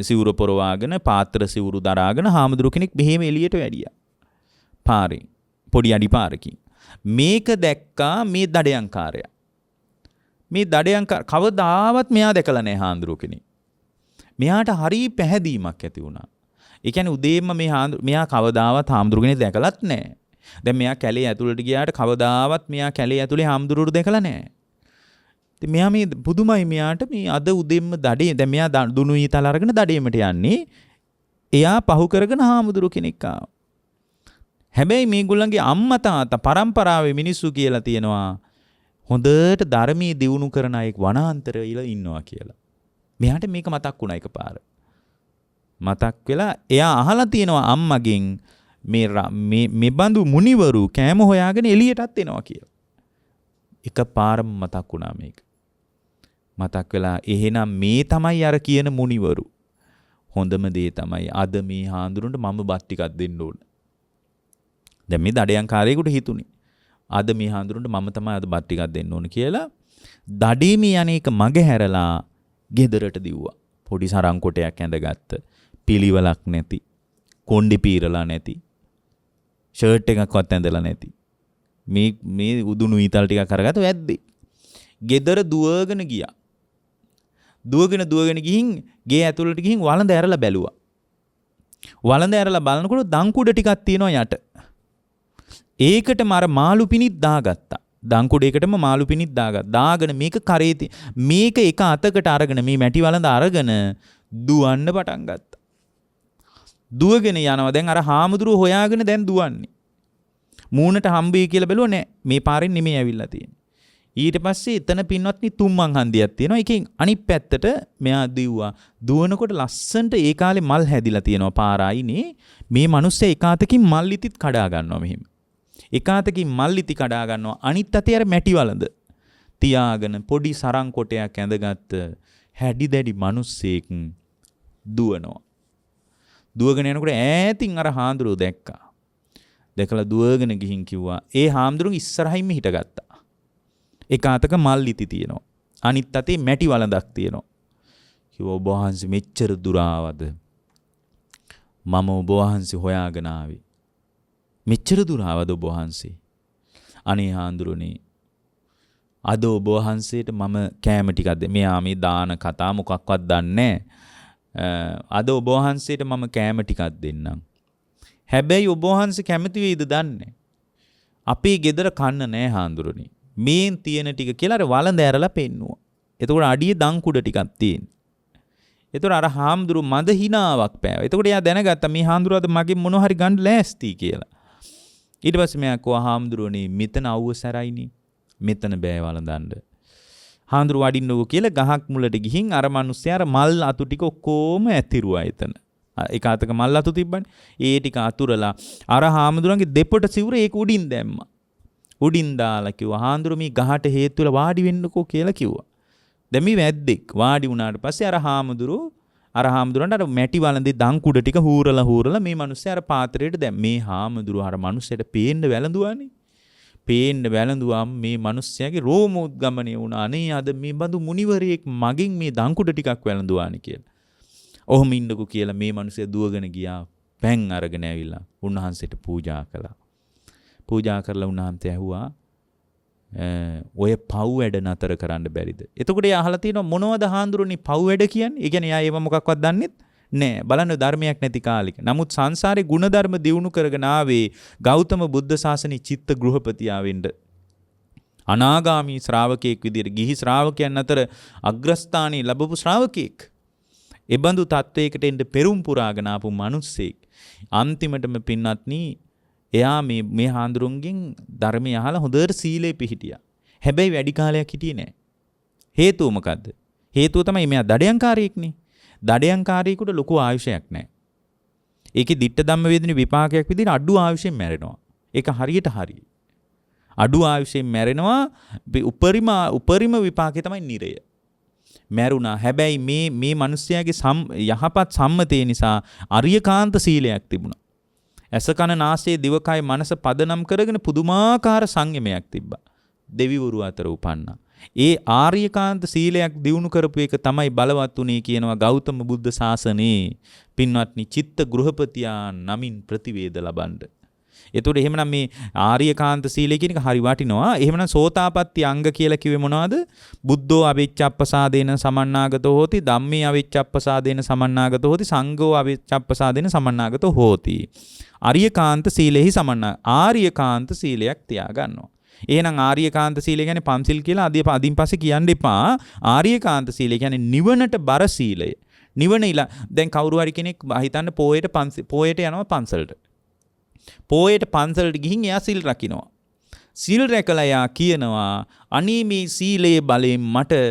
සිවුර පොරවාගෙන පාත්‍ර සිවුරු දරාගෙන හාමුදුරුව කෙනෙක් මෙහෙම එළියට වැඩියා. පාරේ පොඩි අඩිපාරකින්. මේක දැක්කා මේ දඩයන්කාරයා. මේ දඩයන්කාර කවදාවත් මෙයා දැකලා නැහැ හාමුදුරුව කෙනෙක්. මෙයාට හරි පැහැදීමක් ඇති වුණා. ඒ කියන්නේ උදේම මෙයා කවදාවත් හාමුදුරුව කෙනෙක් දැකලත් නැහැ. දැන් මෙයා කැලේ ඇතුළට ගියාට කවදාවත් මෙයා කැලේ ඇතුලේ හාමුදුරුවෝ දැකලා නැහැ. ඉතින් මෙයා මේ පුදුමයි මෙයාට මේ අද උදෙන්ම දඩේ දැන් මෙයා දුනු ඊතල අරගෙන දඩේමට යන්නේ. එයා පහු කරගෙන හාමුදුරුව කෙනෙක් ආවා. හැබැයි මේගොල්ලන්ගේ අම්මා තාත්තා පරම්පරාවේ මිනිස්සු කියලා තියෙනවා හොඳට ධර්මයේ දියුණු කරන අයෙක් වනාන්තරයේ ඉන්නවා කියලා. මෙයාට මේක මතක් වුණා එකපාර. මතක් වෙලා එයා අහලා තියෙනවා අම්මගෙන් මේ බඳු මුනිවරු කෑම හොයාගෙන එළියටත් එනවා කියලා. එකපාරම මතක් වුණා මේක. මතක් වෙලා එහෙනම් මේ තමයි අර කියන මුනිවරු. හොඳම දේ තමයි අද මේ හාඳුනට මම බත් ටිකක් දෙන්න ඕන. දැන් මේ දඩයන්කාරයෙකුට හිතුනේ. අද මේ හාඳුනට මම තමයි අද බත් ටිකක් දෙන්න ඕන කියලා දඩේමී අනේක මග හැරලා ගෙදරට දිව්වා. පොඩි සරං කොටයක් ඇඳගත්ත. පිළිවෙලක් නැති. කොණ්ඩි පීරලා නැති. ෂර්ට් එකක්වත් ඇඳලා නැති. මේ උදුණු ඊතල් ටිකක් අරගත්ත වැද්දේ. ගෙදර දුවගෙන ගියා. දුවගෙන ගිහින් ගේ ඇතුළට ගිහින් වළඳ ඇරලා බැලුවා. වළඳ ඇරලා බලනකොට දංකුඩ ටිකක් තියෙනවා යට. ඒකටම අර මාළු පිනිත් දාගත්තා. දංකුඩේකටම මාළු පිනිත් දාගෙන මේක කරේ මේක එක අතකට අරගෙන මේ මැටි වළඳ අරගෙන දුවන්න පටන් ගත්තා. දුවගෙන යනවා. දැන් අර හාමුදුරුව හොයාගෙන දැන් දුවන්නේ. මූණට හම්බෙයි කියලා බැලුවා නෑ. මේ පාරෙන් නෙමෙයි ඇවිල්ලා තියෙන්නේ. ඊට පස්සේ එතන පින්වත්නි තුම්මන් හන්දියක් තියෙනවා. එකෙන් අනිත් පැත්තට මෙයා දිව්වා. දුවනකොට ලස්සන්ට ඒ කාලේ මල් හැදිලා තියෙනවා පාරායිනේ. මේ මිනිස්සේ එක අතකින් මල් ඉතිත් කඩා ගන්නවා මෙහෙම. එක අතකින් මල් ඉති කඩා ගන්නවා. අනිත් අතේ අර මැටි වළඳ තියාගෙන පොඩි සරං කොටයක් ඇඳගත්ත හැඩි දැඩි මිනිස්සෙක් දුවනවා. දුවගෙන යනකොට ඈතින් අර හාමුදුරුව දැක්කා. දැකලා දුවගෙන ගිහින් කිව්වා ඒ හාමුදුරුවෝ ඉස්සරහින්ම හිටගත්තා. එක අතක මල් ඉති තියෙනවා. අනිත් අතේ මැටි වළඳක් තියෙනවා. කිව්වා ඔබ වහන්සේ මෙච්චර දුර ආවද? මම ඔබ වහන්සේ හොයාගෙන ආවේ. මෙච්චර දුර ආවද ඔබ වහන්සේ? අනේ හාමුදුරනේ අද ඔබ වහන්සේට මම කෑම ටිකක් මෙයා මේ දාන කතා මොකක්වත් දන්නේ අද ඔබ වහන්සේට මම කෑම ටිකක් දෙන්නම්. හැබැයි ඔබ වහන්සේ කැමති වෙයිද දන්නේ? අපේ ගෙදර කන්න නෑ හාමුදුරනේ. මේන් තියෙන ටික කියලා අර වළඳ ඇරලා පෙන්නුවා. එතකොට අඩියේ දන් කුඩ ටිකක් තියෙනවා. එතකොට අර හාමුදුරු මද හිනාවක් පෑවා. එතකොට එයා දැනගත්තා මේ හාමුදුරුවද මගෙන් මොනවා හරි ගන්න ලෑස්ති කියලා. ඊට පස්සේ මෙයා කිව්වා හාමුදුරුවනේ මෙතන අවුව සැරයිනේ. මෙතන බෑ වළඳන්න. හාමුදුරුව වඩින්නකෝ කියලා ගහක් මුලට ගිහින් අර මිනිස්සයා අර මල් අතු ටික ඔක්කොම ඇතිරුවා එතන. එක අතක මල් අතු තිබ්බනේ. ඒ ටික අතුරලා අර හාමුදුරන්ගේ දෙපොට සිවුර ඒක උඩින් දැම්මා. උඩින් දාලා කිව්වා හාමුදුරුව මේ ගහට හේතු වෙලා වාඩි වෙන්නකෝ කියලා කිව්වා. දැන් මේ වැද්දෙක් වාඩි වුණාට පස්සේ අර හාමුදුරන්ට අර මැටි වළඳේ දන් කුඩ ටික හූරලා මේ මිනිස්සයා අර පාත්‍රයට දැන් මේ හාමුදුරුව අර මිනිස්සයට පේන්න වැළඳුවානේ. පේන්න වැළඳුවාම මේ මිනිස්යාගේ රෝමෝද්ගමණය වුණා. අනේ අද මේ බඳු මුනිවරයෙක් මගෙන් මේ දංකුඩ ටිකක් වැළඳුවානි කියලා. ඔහොම ඉන්නකෝ කියලා මේ මිනිස්සයා දුවගෙන ගියා. පැන් අරගෙන ඇවිල්ලා උන්වහන්සේට පූජා කළා. පූජා කරලා උන්වහන්සේ ඇහුවා ඔය පව් වැඩ නතර කරන්න බැරිද? එතකොට එයා අහලා තියෙනවා මොනවද හාඳුරුනි පව් වැඩ කියන්නේ? ඒ කියන්නේ එයා ඒව මොකක්වත් දන්නෙත් නෑ. බලන්න ධර්මයක් නැති කාලෙක. නමුත් සංසාරේ ಗುಣධර්ම දියුණු කරගෙන ආවේ ගෞතම බුද්ධ ශාසනයේ චිත්ත ගෘහපතියා වෙන්න. අනාගාමී ශ්‍රාවකයෙක් විදියට ගිහි ශ්‍රාවකයන් අතර අග්‍රස්ථානයේ ලැබපු ශ්‍රාවකයෙක්. එබඳු තත්වයකට එන්න පෙරම් පුරාගෙන ආපු මිනිස්සෙක්. අන්තිමටම පින්වත්නි එයා මේ හාඳුරුන්ගෙන් ධර්මය අහලා හොඳට සීලේ පිහිටියා. හැබැයි වැඩි කාලයක් හිටියේ නෑ. හේතුව මොකද්ද? හේතුව තමයි මෙයා දඩයන්කාරයෙක්නේ. දඩයන්කාරයෙකුට ලොකු ආයුෂයක් නෑ. ඒකේ ditta ධම්ම වේදින විපාකයක් විදිහට අඩු ආයුෂයෙන් මැරෙනවා. ඒක හරියට හරි. අඩු ආයුෂයෙන් මැරෙනවා. උපරිම විපාකේ තමයි නිරය. මැරුණා. හැබැයි මේ මිනිස්යාගේ යහපත් සම්මතය නිසා අරියකාන්ත සීලයක් තිබුණා. ඇස කන නාසය දිවකය මනස පදනම් කරගෙන පුදුමාකාර සංයමයක් තිබ්බා. දෙවිවරු අතර උපන්නා. ඒ ආර්යකාන්ත සීලයක් දියුණු කරපු එක තමයි බලවත් උනේ කියනවා ගෞතම බුද්ධ ශාසනයේ පින්වත්නි චිත්ත ගෘහපතියා නමින් ප්‍රතිවේද ලබන්න. එතකොට එහෙමනම් මේ ආර්යකාන්ත සීලය කියන එක හරි වටිනවා. එහෙමනම් සෝතාපට්ටි අංග කියලා කිව්වේ මොනවද? බුද්ධෝ අවිච්ඡප්පසාදේන සමන්නාගතෝ හෝති, ධම්මේ අවිච්ඡප්පසාදේන සමන්නාගතෝ හෝති, සංඝෝ අවිච්ඡප්පසාදේන සමන්නාගතෝ හෝති. ආර්යකාන්ත සීලෙහි ආර්යකාන්ත සීලයක් තියා ගන්නවා. එහෙනම් ආර්යකාන්ත සීලය කියන්නේ පන්සිල් කියලා අදින් පස්සේ කියන්න එපා. ආර්යකාන්ත සීලය කියන්නේ නිවනට බර සීලය. නිවන දැන් කවුරු හරි කෙනෙක් හිතන්න පොයට යනවා පන්සලට. පොයට පන්සලට ගිහින් එයා සිල් රකින්නවා. සිල් රැකලා එයා කියනවා අනේ මේ සීලයේ බලයෙන් මට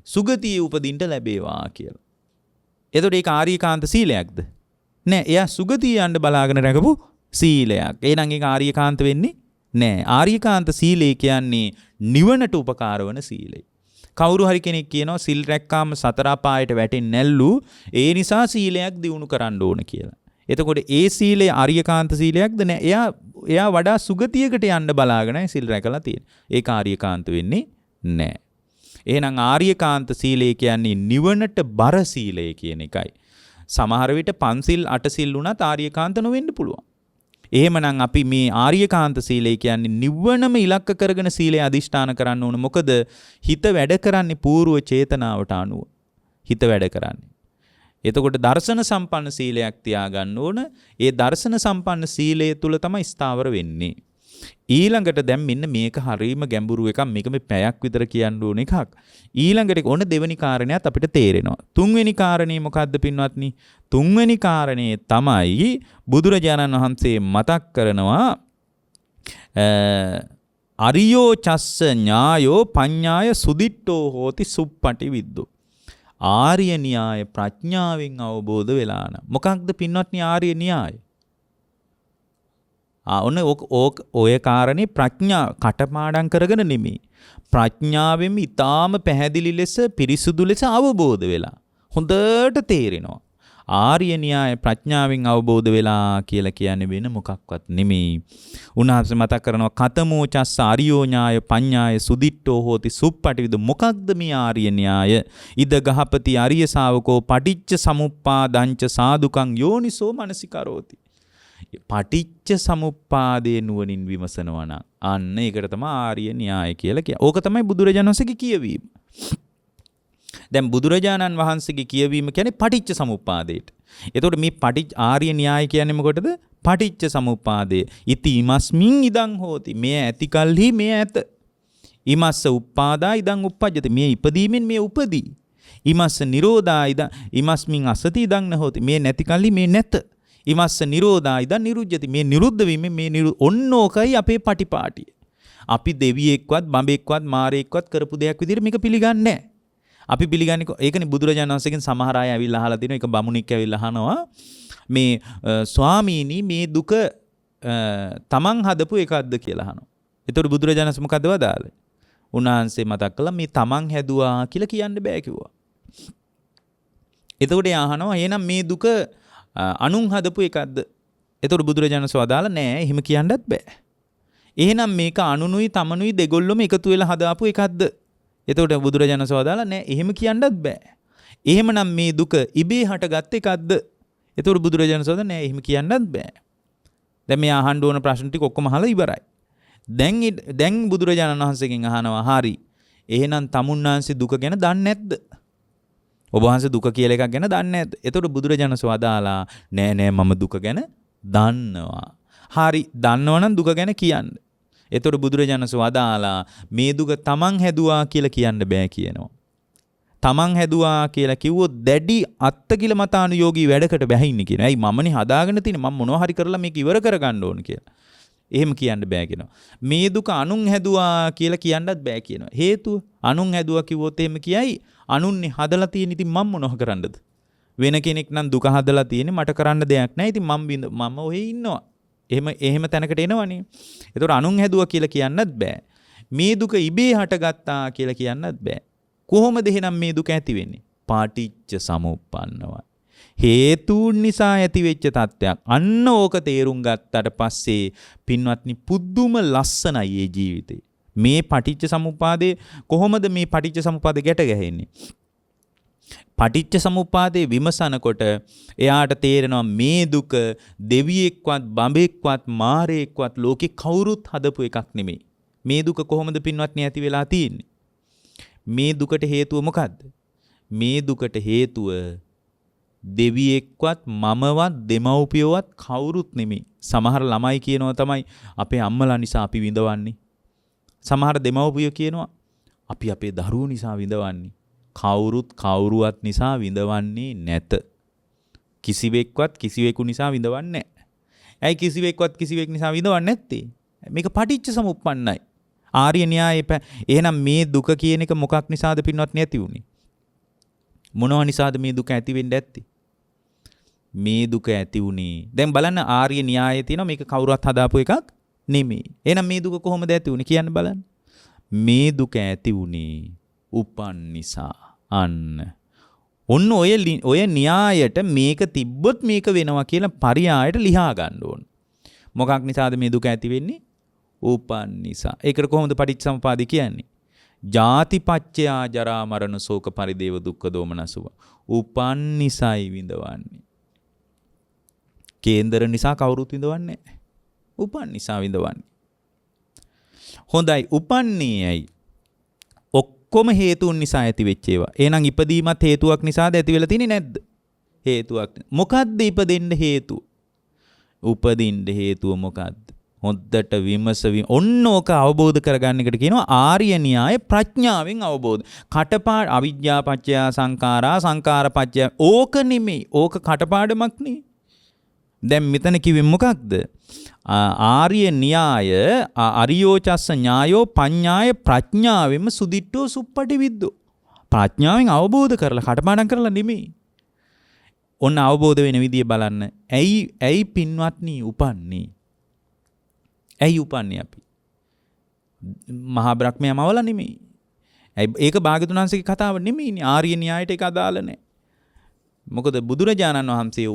සුගතියේ උපදින්න ලැබේවා කියලා. එතකොට ඒක ආර්යකාන්ත සීලයක්ද? නෑ. එයා සුගතිය යන්න බලාගෙන රැකපු සීලයක්. එහෙනම් ඒක ආර්යකාන්ත වෙන්නේ නෑ. ආර්යකාන්ත සීලය කියන්නේ නිවනට උපකාර වන සීලය. කවුරු හරි කෙනෙක් කියනවා සිල් රැක්කාම සතර අපායට වැටෙන්නේ නැල්ලු. ඒ නිසා සීලයක් දියුණු කරන්න ඕන කියලා. එතකොට ඒ සීලය ආර්යකාන්ත සීලයක්ද නෑ. එයා වඩා සුගතියකට යන්න බලාගෙනයි සිල් රැකලා තියෙන්නේ. ඒක ආර්යකාන්ත වෙන්නේ නෑ. එහෙනම් ආර්යකාන්ත සීලය කියන්නේ නිවනට බර සීලය කියන එකයි. සමහර විට පන්සිල් අටසිල් වුණත් ආර්යකාන්ත නොවෙන්න පුළුවන්. එහෙමනම් අපි මේ ආර්යකාන්ත සීලය කියන්නේ නිවනම ඉලක්ක කරගෙන සීලය අදිෂ්ඨාන කරන්න ඕන. මොකද හිත වැඩ කරන්නේ పూర్ව චේතනාවට අනුව. හිත වැඩ කරන්නේ. එතකොට දර්ශන සම්පන්න සීලයක් තියාගන්න ඕන. ඒ දර්ශන සම්පන්න සීලය තුල තමයි ස්ථාවර වෙන්නේ. ඊළඟට දැන් මෙන්න මේක හරීම ගැඹුරු එකක්. මේක මේ පැයක් විතර කියන්න ඕන එකක්. ඊළඟට ඕන දෙවෙනි කාරණයක් අපිට තේරෙනවා. තුන්වෙනි කාරණේ මොකද්ද පින්වත්නි? තුන්වෙනි කාරණේ තමයි බුදුරජාණන් වහන්සේ මතක් කරනවා අරියෝ චස්ස ඥායෝ පඤ්ඤාය සුදිට්ඨෝ හෝති සුප්පටි විද්දෝ. ආර්ය න්‍යාය ප්‍රඥාවෙන් අවබෝධ වෙලා නම් මොකක්ද පින්වත්නි ආර්ය න්‍යාය? ඔන්න ඔය කාරණේ ප්‍රඥා කටපාඩම් කරගෙන නෙමෙයි. ප්‍රඥාවෙන් ඊටාම පැහැදිලි ලෙස පිරිසුදු ලෙස අවබෝධ වෙලා හොඳට තේරෙනවා. ආර්ය න්‍යාය ප්‍රඥාවෙන් අවබෝධ වෙලා කියලා කියන්නේ වෙන මොකක්වත් නෙමෙයි. උන්වහන්සේ මතක් කරනවා කතමෝ චස්ස ආර්යෝ ඥාය පඤ්ඤාය සුදිට්ඨෝ හෝති සුප්පටිවිද. මොකක්ද මේ ආර්ය න්‍යාය? ඉද ගහපති ආර්ය ශාවකෝ පටිච්ච සමුප්පාදංච සාදුකං යෝනිසෝ මනසිකරෝති. පටිච්ච සමුප්පාදේ නුවණින් විමසනවා නම් අන්න ඒකට තමයි ආර්ය න්‍යාය කියලා කියන්නේ. ඕක තමයි බුදුරජාණන් වහන්සේගේ කියවීම. දැන් බුදුරජාණන් වහන්සේගේ කියවීම කියන්නේ පටිච්ච සමුප්පාදයට. එතකොට මේ ආර්ය න්‍යාය කියන්නේ මොකටද? පටිච්ච සමුප්පාදය. ඉති ඉමස්මින් ඉදං හෝති. මේ ඇති කල්හි මේ ඇත. ඉමස්ස උප්පාදා ඉදං උප්පජ්ජති. මේ ඉපදීමෙන් මේ උපදී. ඉමස්ස නිරෝධා ඉදං ඉමස්මින් අසති ඉදං නහෝති. මේ නැති කල්හි මේ නැත. ඉමස්ස නිරෝධා ඉදං නිරුජ්ජති. මේ නිරුද්ධ වීමෙන් මේ ඔන්නෝකයි අපේ පටිපාටිය. අපි දෙවියෙක්වත් බඹෙක්වත් මාරයෙක්වත් කරපු දෙයක් විදිහට මේක පිළිගන්නේ නැහැ. අපි පිළිගන්නේ ඒකනේ බුදුරජාණන් වහන්සේගෙන් සමහර අය ඇවිල්ලා අහලා තිනවා. එක බමුණෙක් ඇවිල්ලා අහනවා මේ ස්වාමීනි මේ දුක තමන් හදපු එකක්ද කියලා අහනවා. ඒතකොට බුදුරජාණන් වහන්සේ මොකද වදාළේ? උන්වහන්සේ මතක් කළා මේ තමන් හැදුවා කියලා කියන්න බෑ කිව්වා. එතකොට අහනවා එහෙනම් මේ දුක අනුන් හදපු එකක්ද? එතකොට බුදුරජාණන් වහන්සේ වදාලා නෑ එහෙම කියන්නත් බෑ. එහෙනම් මේක අනුනුයි තමනුයි දෙගොල්ලොම එකතු වෙලා හදාපු එකක්ද? එතකොට බුදුරජාණන් වහන්සේ නෑ එහෙම කියන්නත් බෑ. එහෙමනම් මේ දුක ඉබේ හටගත් එකක්ද? එතකොට බුදුරජාණන් වහන්සේ නෑ එහෙම කියන්නත් බෑ. දැන් මේ අහන්න ඕන ප්‍රශ්න ටික ඔක්කොම අහලා ඉවරයි. දැන් බුදුරජාණන් වහන්සේගෙන් අහනවා හරි. එහෙනම් තමුන්නාන්සේ දුක ගැන දන්නේ නැද්ද? ඔබ වහන්සේ දුක කියලා එකක් ගැන දන්නේ නැද්ද? එතකොට බුදුරජාණන් වහන්සේ වදාලා නෑ මම දුක ගැන දන්නවා. හරි දන්නවනම් දුක ගැන කියන්න. එතකොට බුදුරජාණන් වහන්සේ වදාලා මේ දුක තමන් හැදුවා කියලා කියන්න බෑ කියනවා. තමන් හැදුවා කියලා කිව්වොත් දැඩි අත්කිලමතානුයෝගී වැඩකට බැහැින්නේ කියනවා. ඇයි මමනේ හදාගෙන තියෙන්නේ මම මොනවා හරි කරලා මේක ඉවර කරගන්න ඕන කියලා. එහෙම කියන්න බෑ කියනවා. මේ දුක අනුන් හැදුවා කියලා කියන්නත් බෑ කියනවා. හේතුව අනුන් හැදුවා කිව්වොත් එහෙම කියයි අනුන්නේ හදලා තියෙන ඉතින් මම මොනව කරන්නද? වෙන කෙනෙක් නම් දුක හදලා තියෙන්නේ මට කරන්න දෙයක් නැහැ. ඉතින් මම ඔහේ ඉන්නවා. එහෙම තැනකට එනවනේ. ඒතකොට අනුන් හැදුවා කියලා කියන්නත් බෑ. මේ දුක ඉබේ හටගත්තා කියලා කියන්නත් බෑ. කොහොමද එහෙනම් මේ දුක ඇති වෙන්නේ? පාටිච්ච සමුප්පන්නවයි. හේතුන් නිසා ඇතිවෙච්ච තත්ත්වයක්. අන්න ඕක තේරුම් ගත්තට පස්සේ පින්වත්නි පුදුම ලස්සනයි මේ ජීවිතේ. මේ පටිච්ච සමුප්පාදේ කොහොමද මේ පටිච්ච සමුප්පාදේ ගැට ගැහෙන්නේ? පටිච්ච සමුප්පාදේ විමසනකොට එයාට තේරෙනවා මේ දුක දෙවියෙක්වත් බඹෙක්වත් මාරයෙක්වත් ලෝකේ කවුරුත් හදපු එකක් නෙමෙයි. මේ දුක කොහොමද පින්වත්නි ඇති වෙලා තියෙන්නේ? මේ දුකට හේතුව මොකද්ද? මේ දුකට හේතුව දෙවියෙක්වත් මමවත් දෙමව්පියවත් කවුරුත් නෙමෙයි. සමහර ළමයි කියනවා තමයි අපේ අම්මලා නිසා අපි විඳවන්නේ. සමහර දෙමව්පියෝ කියනවා අපි අපේ දරුවෝ නිසා විඳවන්නේ. කවුරුත් කවුරුවත් නිසා විඳවන්නේ නැත. කිසිවෙක්වත් කිසිවෙකු නිසා විඳවන්නේ නැහැ. ඇයි කිසිවෙක්වත් කිසිවෙක් නිසා විඳවන්නේ නැත්තේ? මේක පටිච්ච සමුප්පන්නයි. ආර්ය න්‍යායේ එහෙනම් මේ දුක කියන එක මොකක් නිසාද පින්වත් නැති උනේ? මොනවා නිසාද මේ දුක ඇති වෙන්නේ නැත්තේ? මේ දුක ඇති උනේ. දැන් බලන්න ආර්ය න්‍යායේ තියෙනවා මේක කවුරුත් හදාපු එකක් නෙමෙයි. එහෙනම් මේ දුක කොහොමද ඇති උනේ කියන්න බලන්න. මේ දුක ඇති උනේ උපන් නිසා. අන්න. ඔන්න ඔය න්‍යායට මේක තිබ්බොත් මේක වෙනවා කියලා පරියායට ලියා ගන්න ඕන. මොකක් නිසාද මේ දුක ඇති වෙන්නේ? උපන් නිසා. ඒකට කොහොමද පටිච්චසමුපාදේ කියන්නේ? ජාතිපච්චයා ජරා මරණ ශෝක පරිදේව දුක්ඛ දෝමනසුව. උපන් නිසයි විඳවන්නේ. කේන්දර නිසා කවුරුත් විඳවන්නේ නැහැ. උපන් නිසා විඳවන්නේ. හොඳයි උපන්නේ ඇයි? ඔක්කොම හේතුන් නිසා ඇති වෙච්ච ඒවා. එහෙනම් ඉපදීමත් හේතුවක් නිසාද ඇති වෙලා තියෙන්නේ නැද්ද? හේතුවක්. මොකද්ද ඉපදෙන්න හේතුව? උපදින්න හේතුව මොකද්ද? හොද්දට ඔන්න ඕක අවබෝධ කරගන්න එකට කියනවා ආර්ය න්‍යාය ප්‍රඥාවෙන් අවබෝධ. කටපාඩ අවිජ්ජා පත්‍ය සංඛාරා සංඛාර පත්‍ය ඕක නෙමෙයි. ඕක කටපාඩමක් නේ. දැන් මෙතන කිව්වේ මොකක්ද? ආර්ය න්‍යාය අරියෝචස්ස ඥායෝ පඤ්ඤාය ප්‍රඥාවෙම සුදිට්ඨෝ සුප්පටි විද්දෝ. ප්‍රඥාවෙන් අවබෝධ කරලා කටපාඩම් කරලා නෙමෙයි. ඔන්න අවබෝධ වෙන විදිය බලන්න. ඇයි පින්වත්නි උපන්නේ? ඇයි උපන්නේ අපි? මහා බ්‍රහ්මයාම අවල නෙමෙයි. ඒක භාග්‍යවතුන් වහන්සේගේ කතාව නෙමෙයිනේ. ආර්ය න්‍යායට ඒක අදාළ නැහැ. මොකද බුදුරජාණන් වහන්සේ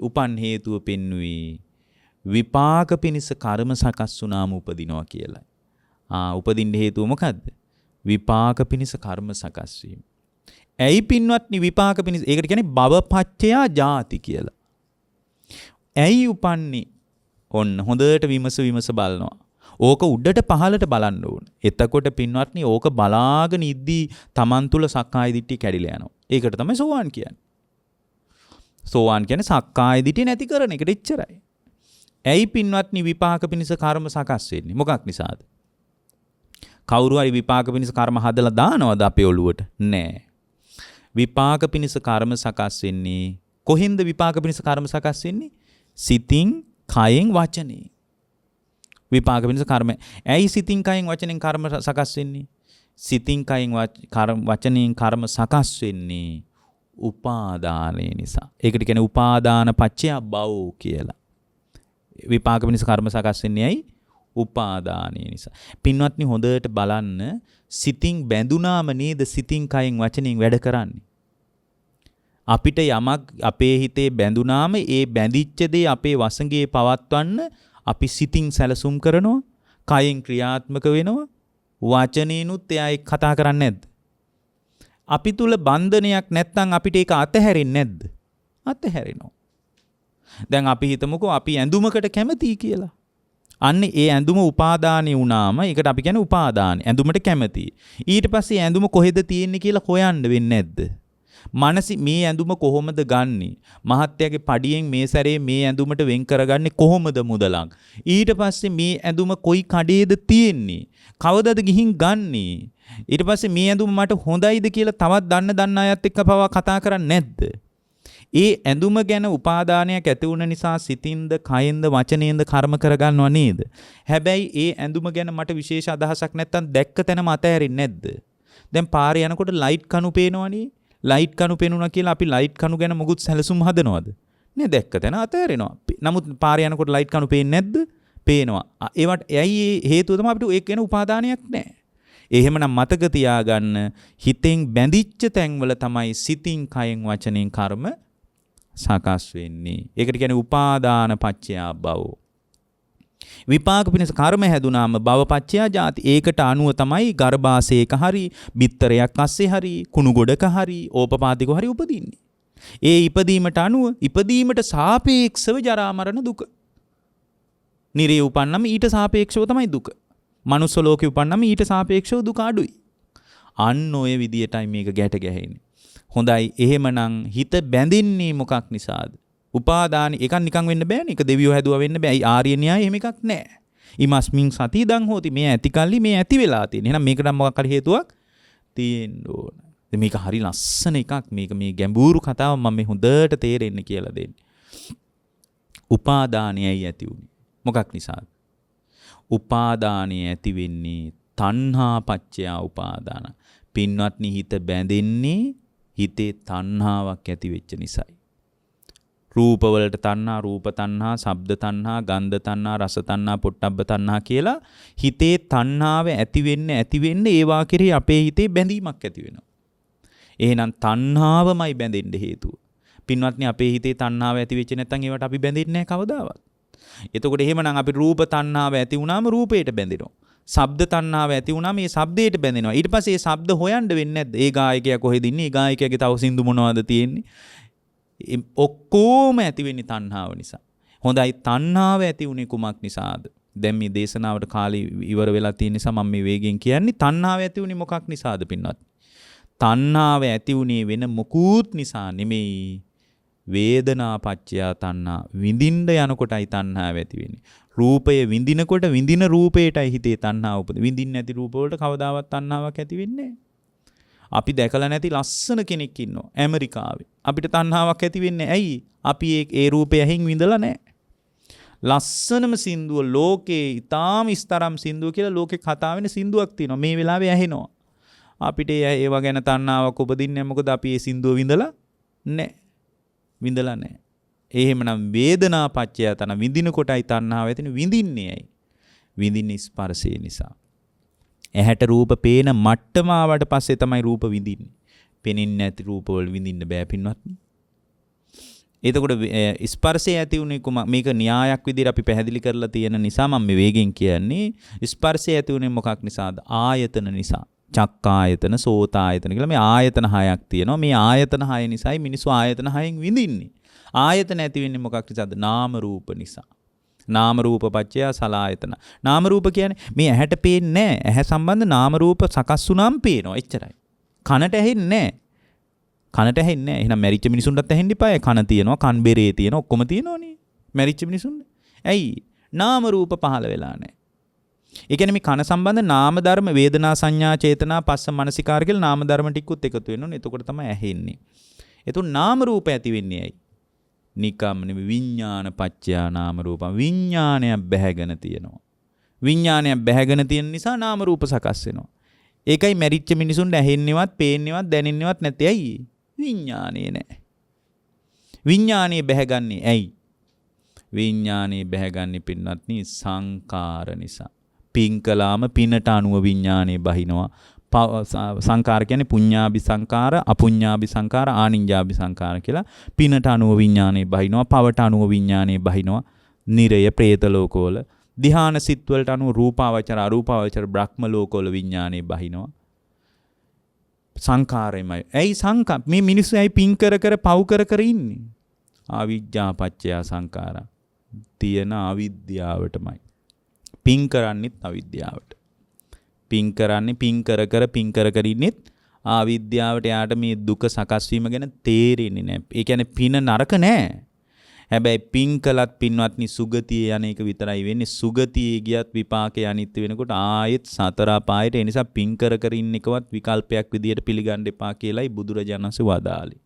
උපන් හේතුව පෙන්වුවේ විපාක පිණිස කර්ම සකස් වුණාම උපදිනවා කියලා. උපදින්න හේතුව මොකද්ද? විපාක පිණිස කර්ම සකස් වීම. ඇයි පින්වත්නි විපාක පිණිස? ඒකට කියන්නේ භවපච්චයා ජාති කියලා. ඇයි උපන්නේ? ඔන්න හොඳට විමස බලනවා. ඕක උඩට පහළට බලන්න ඕන. එතකොට පින්වත්නි ඕක බලාගෙන ඉද්දී Taman තුල සක්කාය දිට්ඨිය කැඩිලා යනවා. ඒකට තමයි සෝවාන් කියන්නේ. සෝවාන් කියන්නේ සක්කාය දිට්ඨිය නැති කරන එකට එච්චරයි. ඇයි පින්වත්නි විපාක පිණිස කර්ම සකස් වෙන්නේ? මොකක් නිසාද? කවුරු හරි විපාක පිණිස කර්ම හදලා දානවද අපේ ඔළුවට? නෑ. විපාක පිණිස කර්ම සකස් වෙන්නේ කොහෙන්ද? විපාක පිණිස කර්ම සකස් වෙන්නේ සිතින්, කයෙන්, වචනේ. විපාක පිණිස කර්ම. ඇයි සිතින්, කයෙන්, වචනෙන් කර්ම සකස් වෙන්නේ? සිතින්, කයෙන්, වචනෙන් කර්ම සකස් වෙන්නේ උපාදානයේ නිසා. ඒකට කියන්නේ උපාදාන පච්චය භව කියලා. විපාක පිණිස කර්ම සකස් වෙන්නේ ඇයි? උපාදානයේ නිසා. පින්වත්නි හොඳට බලන්න සිතින් බැඳුනාම නේද සිතින්, කයෙන්, වචනෙන් වැඩ කරන්නේ. අපිට යමක් අපේ හිතේ බැඳුනාම ඒ බැඳිච්ච දේ අපේ වසඟේ පවත්වන්න අපි සිතින් සැලසුම් කරනවා, කයෙන් ක්‍රියාත්මක වෙනවා. වචනේනුත් එයා එක්ක කතා කරන්නේ නැද්ද? අපි තුල බන්ධනයක් නැත්නම් අපිට ඒක අතහැරෙන්නේ නැද්ද? අතහැරෙනවා. දැන් අපි හිතමුකෝ අපි ඇඳුමකට කැමතියි කියලා. අන්න ඒ ඇඳුම උපාදානෙ වුණාම ඒකට අපි කියන්නේ උපාදානෙ. ඇඳුමට කැමතියි. ඊට පස්සේ ඇඳුම කොහෙද තියෙන්නේ කියලා හොයන්න වෙන්නේ නැද්ද? මනසි මේ ඇඳුම කොහොමද ගන්නෙ? මහත්යාගේ පඩියෙන් මේ සැරේ මේ ඇඳුමට වෙන් කරගන්නේ කොහොමද මුදලක්? ඊට පස්සේ මේ ඇඳුම කොයි කඩේද තියෙන්නේ? කවදද ගිහින් ගන්නෙ? ඊට පස්සේ මේ ඇඳුම මට හොඳයිද කියලා තවත් දන්න අයත් එක්ක පවා කතා කරන්නේ නැද්ද? ඒ ඇඳුම ගැන උපාදානයක් ඇති වුණ නිසා සිතින්ද, කයෙන්ද, වචනයෙන්ද කර්ම කරගන්නව නේද? හැබැයි ඒ ඇඳුම ගැන මට විශේෂ අදහසක් නැත්තම් දැක්ක තැනම අතහැරෙන්නේ නැද්ද? දැන් පාරේ යනකොට ලයිට් කණු පේනවනේ. ලයිට් කණු පේනුණා කියලා අපි ලයිට් කණු ගැන මොකුත් සැලසුම් හදනවද? නේ දැක්ක තැන අතහැරෙනවා. නමුත් පාරේ යනකොට ලයිට් කණු පේන්නේ නැද්ද? පේනවා. ඒවට ඇයි හේතුව තමයි අපිට ඒක ගැන උපාදානයක් නැහැ. එහෙමනම් මතක තියාගන්න හිතෙන් බැඳිච්ච තැන්වල තමයි සිතින්, කයෙන්, වචනෙන් කර්ම සකස් වෙන්නේ. ඒකට කියන්නේ උපාදාන පච්චයා භව. විපාක පිණිස කර්ම හැදුනාම භව පච්චයා ජාති. ඒකට අනුව තමයි ගර්භාෂයක හරි, බිත්තරයක් අස්සේ හරි, කුණු ගොඩක හරි, ඕපපාතිකව හරි උපදින්නේ. ඒ ඉපදීමට අනුව ඉපදීමට සාපේක්ෂව ජරා මරණ දුක. නිරේ උපන්නම ඊට සාපේක්ෂව තමයි දුක. මනුස්ස ලෝකේ උපන්නම ඊට සාපේක්ෂව දුක අඩුයි. අන්න ඔය විදියටයි මේක ගැට ගැහෙන්නේ. හොඳයි. එහෙමනම් හිත බැඳින්නේ මොකක් නිසාද? උපාදාන එකක් නිකන් වෙන්න බෑනේ. ඒක දෙවියෝ හැදුවා වෙන්න බෑ. ආර්ය න්‍යාය එහෙම එකක් නෑ. ඉමස්මින් සති දන් හෝති. මේ ඇති කල්ලි මේ ඇති වෙලා තියෙන. එහෙනම් මේකට මොකක් හරි හේතුවක් තියෙන්න ඕන. මේක හරි ලස්සන එකක්. මේක මේ ගැඹුරු කතාව මම මේ හොඳට තේරෙන්න කියලා දෙන්නේ. උපාදානයයි ඇති උනේ. මොකක් නිසාද? උපාදානය ඇති වෙන්නේ තණ්හා පච්චයා උපාදාන. පින්වත්නි හිත බැඳෙන්නේ හිතේ තණ්හාවක් ඇති වෙච්ච නිසායි. රූප වලට තණ්හා, රූප තණ්හා, ශබ්ද තණ්හා, ගන්ධ තණ්හා, රස තණ්හා, පොට්ටබ්බ තණ්හා කියලා හිතේ තණ්හාව ඇති වෙන්න ඒවා කෙරෙහි අපේ හිතේ බැඳීමක් ඇති වෙනවා. එහෙනම් තණ්හාවමයි බැඳෙන්න හේතුව. පින්වත්නි අපේ හිතේ තණ්හාව ඇති වෙච්ච නැත්නම් ඒවට අපි බැඳෙන්නේ නැහැ කවදාවත්. එතකොට එහෙමනම් අපි රූප තණ්හාව ඇති වුණාම රූපයට බැඳෙනවා. ශබ්ද තණ්හාව ඇති වුණාම මේ ශබ්දයට බැඳෙනවා. ඊට පස්සේ මේ ශබ්ද හොයන්න වෙන්නේ නැද්ද? ඒ ගායකයා කොහෙද ඉන්නේ? ඒ ගායකයාගේ තව සින්දු මොනවද තියෙන්නේ? ඔක්කොම ඇති වෙන්නේ තණ්හාව නිසා. හොඳයි, තණ්හාව ඇති වුණේ කුමක් නිසාද? දැන් මේ දේශනාවට කාලේ ඉවර වෙලා තියෙන නිසා මම මේ වේගෙන් කියන්නේ තණ්හාව ඇති වුණේ මොකක් නිසාද පින්වත්? තණ්හාව ඇති වුණේ වෙන මොකුත් නිසා නෙමෙයි. වේදනා පච්චයා තණ්හා. විඳින්න යනකොටයි තණ්හාව ඇති වෙන්නේ. රූපය විඳිනකොට විඳින රූපයටයි හිතේ තණ්හාව උපදින්නේ. විඳින්න නැති රූප වලට කවදාවත් තණ්හාවක් ඇති වෙන්නේ නැහැ. අපි දැකලා නැති ලස්සන කෙනෙක් ඉන්නවා ඇමරිකාවේ. අපිට තණ්හාවක් ඇති වෙන්නේ ඇයි? අපි ඒ රූපය ඇහින් විඳලා නැහැ. ලස්සනම සින්දුව ලෝකේ ඊටාම ස්තරම් සින්දුව කියලා ලෝකේ කතා වෙන සින්දුවක් තියෙනවා. මේ වෙලාවේ ඇහෙනවා. අපිට ඒව ගැන තණ්හාවක් උපදින්නේ මොකද අපි ඒ සින්දුව විඳලා නැහැ. විඳලා නැහැ. එහෙමනම් වේදනා පච්චය තන විඳින කොටයි තණ්හාව ඇතිනේ. විඳින්නේ ඇයි? විඳින්නේ ස්පර්ශය නිසා. ඇහැට රූප පේන මට්ටම ආවට පස්සේ තමයි රූප විඳින්නේ. පෙනෙන්නේ නැති රූප වල විඳින්න බෑ පින්වත්නි. එතකොට ස්පර්ශය ඇති උනේ මේක න්‍යායක් විදිහට අපි පැහැදිලි කරලා තියෙන නිසා මම මේ වේගෙන් කියන්නේ ස්පර්ශය ඇති උනේ මොකක් නිසාද? ආයතන නිසා. චක්කායතන, සෝතායතන කියලා මේ ආයතන හයක් තියෙනවා. මේ ආයතන හය නිසායි මිනිස්සු ආයතන හයෙන් විඳින්නේ. ආයතන ඇති වෙන්නේ මොකක් නිසාද? නාම රූප නිසා. නාම රූප පත්‍ය සලආයතන. නාම රූප කියන්නේ මේ ඇහැට පේන්නේ නැහැ. ඇහැ සම්බන්ධ නාම රූප සකස් වුණාම පේනවා. එච්චරයි. කනට ඇහෙන්නේ නැහැ. කනට ඇහෙන්නේ නැහැ. එහෙනම් මැරිච්ච මිනිසුන්ටත් ඇහෙන්න එපා. කන තියෙනවා, කන් බෙරේ තියෙනවා, ඔක්කොම තියෙනවනේ. මැරිච්ච මිනිසුන්ට. ඇයි? නාම රූප පහළ වෙලා නැහැ. ඒ කියන්නේ මේ කන සම්බන්ධ නාම ධර්ම වේදනා සංඥා චේතනා පස්ස මනසිකාර කියලා නාම ධර්ම ටිකුත් එකතු වෙනවනේ. එතකොට තමයි ඇහෙන්නේ. එතකොට නාම රූප ඇති වෙන්නේ ඇයි? නිකම් නෙමෙයි විඥාන පච්චයා නාම රූප. විඥානයක් බැහැගෙන තියෙනවා. විඥානයක් බැහැගෙන තියෙන නිසා නාම රූප සකස් වෙනවා. ඒකයි මැරිච්ච මිනිසුන්ට ඇහෙන්නේවත්, පේන්නේවත්, දැනෙන්නේවත් නැත්තේ ඇයි? විඥානේ නැහැ. විඥානේ බැහැගන්නේ ඇයි? විඥානේ බැහැගන්නේ පින්වත්නි සංකාර නිසා. පින් කළාම පිනට අනුව විඥානේ බහිනවා. සංකාර කියන්නේ පුඤ්ඤාභි සංකාර, අපුඤ්ඤාභි සංකාර, ආනිඤ්ඤාභි සංකාර කියලා. පිනට අනුව විඥානේ බහිනවා, පවට අනුව විඥානේ බහිනවා. නිරය, പ്രേත ලෝකවල, ධ්‍යාන සිත් වලට අනුව රූපාවචර අරූපාවචර බ්‍රහ්ම ලෝකවල විඥානේ බහිනවා. සංඛාරෙමයි. ඇයි මේ මිනිස්සු ඇයි පින් කර කර පව් කර කර ඉන්නේ? අවිජ්ජා පත්‍ය සංඛාරා. තියෙන අවිද්‍යාවටමයි. පින් කරන්නේත් අවිද්‍යාවට. පින් කරන්නේ පින් කර කර ඉන්නෙත් අවිද්‍යාවට. යාට මේ දුක සකස් වීම ගැන තේරෙන්නේ නැහැ. ඒ කියන්නේ පින නරක නැහැ. හැබැයි පින් කළත් පින්වත්නි සුගතිය යන එක විතරයි වෙන්නේ. සුගතියේ ගියත් විපාකේ අනිත්‍ය වෙනකොට ආයෙත් සතර අපායට. ඒ නිසා පින් කර ඉන්න එකවත් විකල්පයක් විදියට පිළිගන්න එපා කියලායි බුදුරජාණන් වහන්සේ වදාළේ.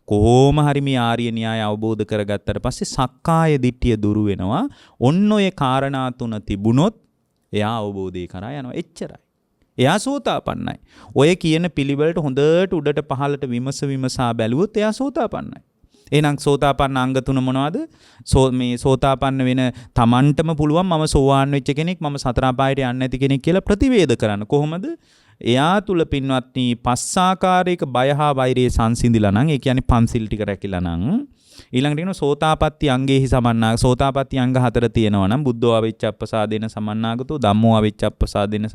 කොහොම හරි මේ ආර්ය න්‍යාය අවබෝධ කරගත්තට පස්සේ සක්කාය දිට්ඨිය දුරු වෙනවා. ඔන්න ඔය කාරණා තුන තිබුණොත් එයා අවබෝධය කරා යනවා. එච්චරයි. එයා සෝතාපන්නයි. ඔය කියන පිළිවෙලට හොඳට උඩට පහළට විමසා බැලුවොත් එයා සෝතාපන්නයි. එහෙනම් සෝතාපන්න අංග තුන මොනවද? මේ සෝතාපන්න වෙන Tamanටම පුළුවන් මම සෝවාන් වෙච්ච කෙනෙක්, මම සතර අපායට යන්නේ නැති කෙනෙක් කියලා ප්‍රතිවේධ කරන්න. කොහොමද? එයා තුල පින්වත්නි පස්සාකාරයක බය හා වෛරයේ සංසිඳිලා නම්, ඒ කියන්නේ පන්සිල් ටික රැකිලා නම්, ඊළඟට කියනවා සෝතාපට්ටි අංගෙහි සමන්නාග. සෝතාපට්ටි අංග 4 තියෙනවා නම් බුද්ධෝ අවිච්ඡප්පසාදේන සමන්නාගතෝ, ධම්මෝ අවිච්ඡප්පසාදේන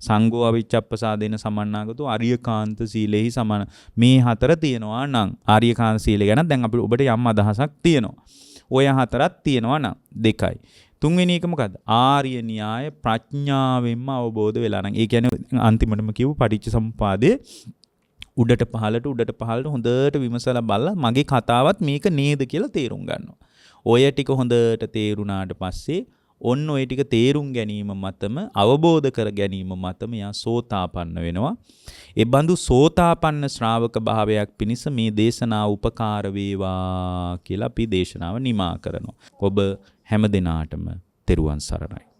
සංඝෝ අවිච්ඡප්පසාදේන සමන්නාගතෝ, ආර්යකාන්ත සීලෙහි සමන. මේ 4 තියෙනවා නම් ආර්යකාන්ත සීලය ගැන දැන් අපිට ඔබට යම් අදහසක් තියෙනවා. ඔය 4ක් තියෙනවා නම් 2යි. තුන්වෙනි එක මොකද්ද? ආර්ය න්‍යාය ප්‍රඥාවෙන්ම අවබෝධ වෙලා නම්. ඒ කියන්නේ අන්තිමටම කියපු පටිච්චසමුපාදයේ උඩට පහළට හොඳට විමසලා බලලා මගේ කතාවත් මේක නේද කියලා තේරුම් ගන්නවා. ඔය ටික හොඳට තේරුණාට පස්සේ ඔන්න ඔය ටික තේරුම් ගැනීම මතම, අවබෝධ කර ගැනීම මතම යා සෝතාපන්න වෙනවා. ඒ බඳු සෝතාපන්න ශ්‍රාවක භාවයක් පිණිස මේ දේශනාව උපකාර වේවා කියලා අපි දේශනාව නිමා කරනවා. ඔබ හැම දිනාටම තෙරුවන් සරණයි.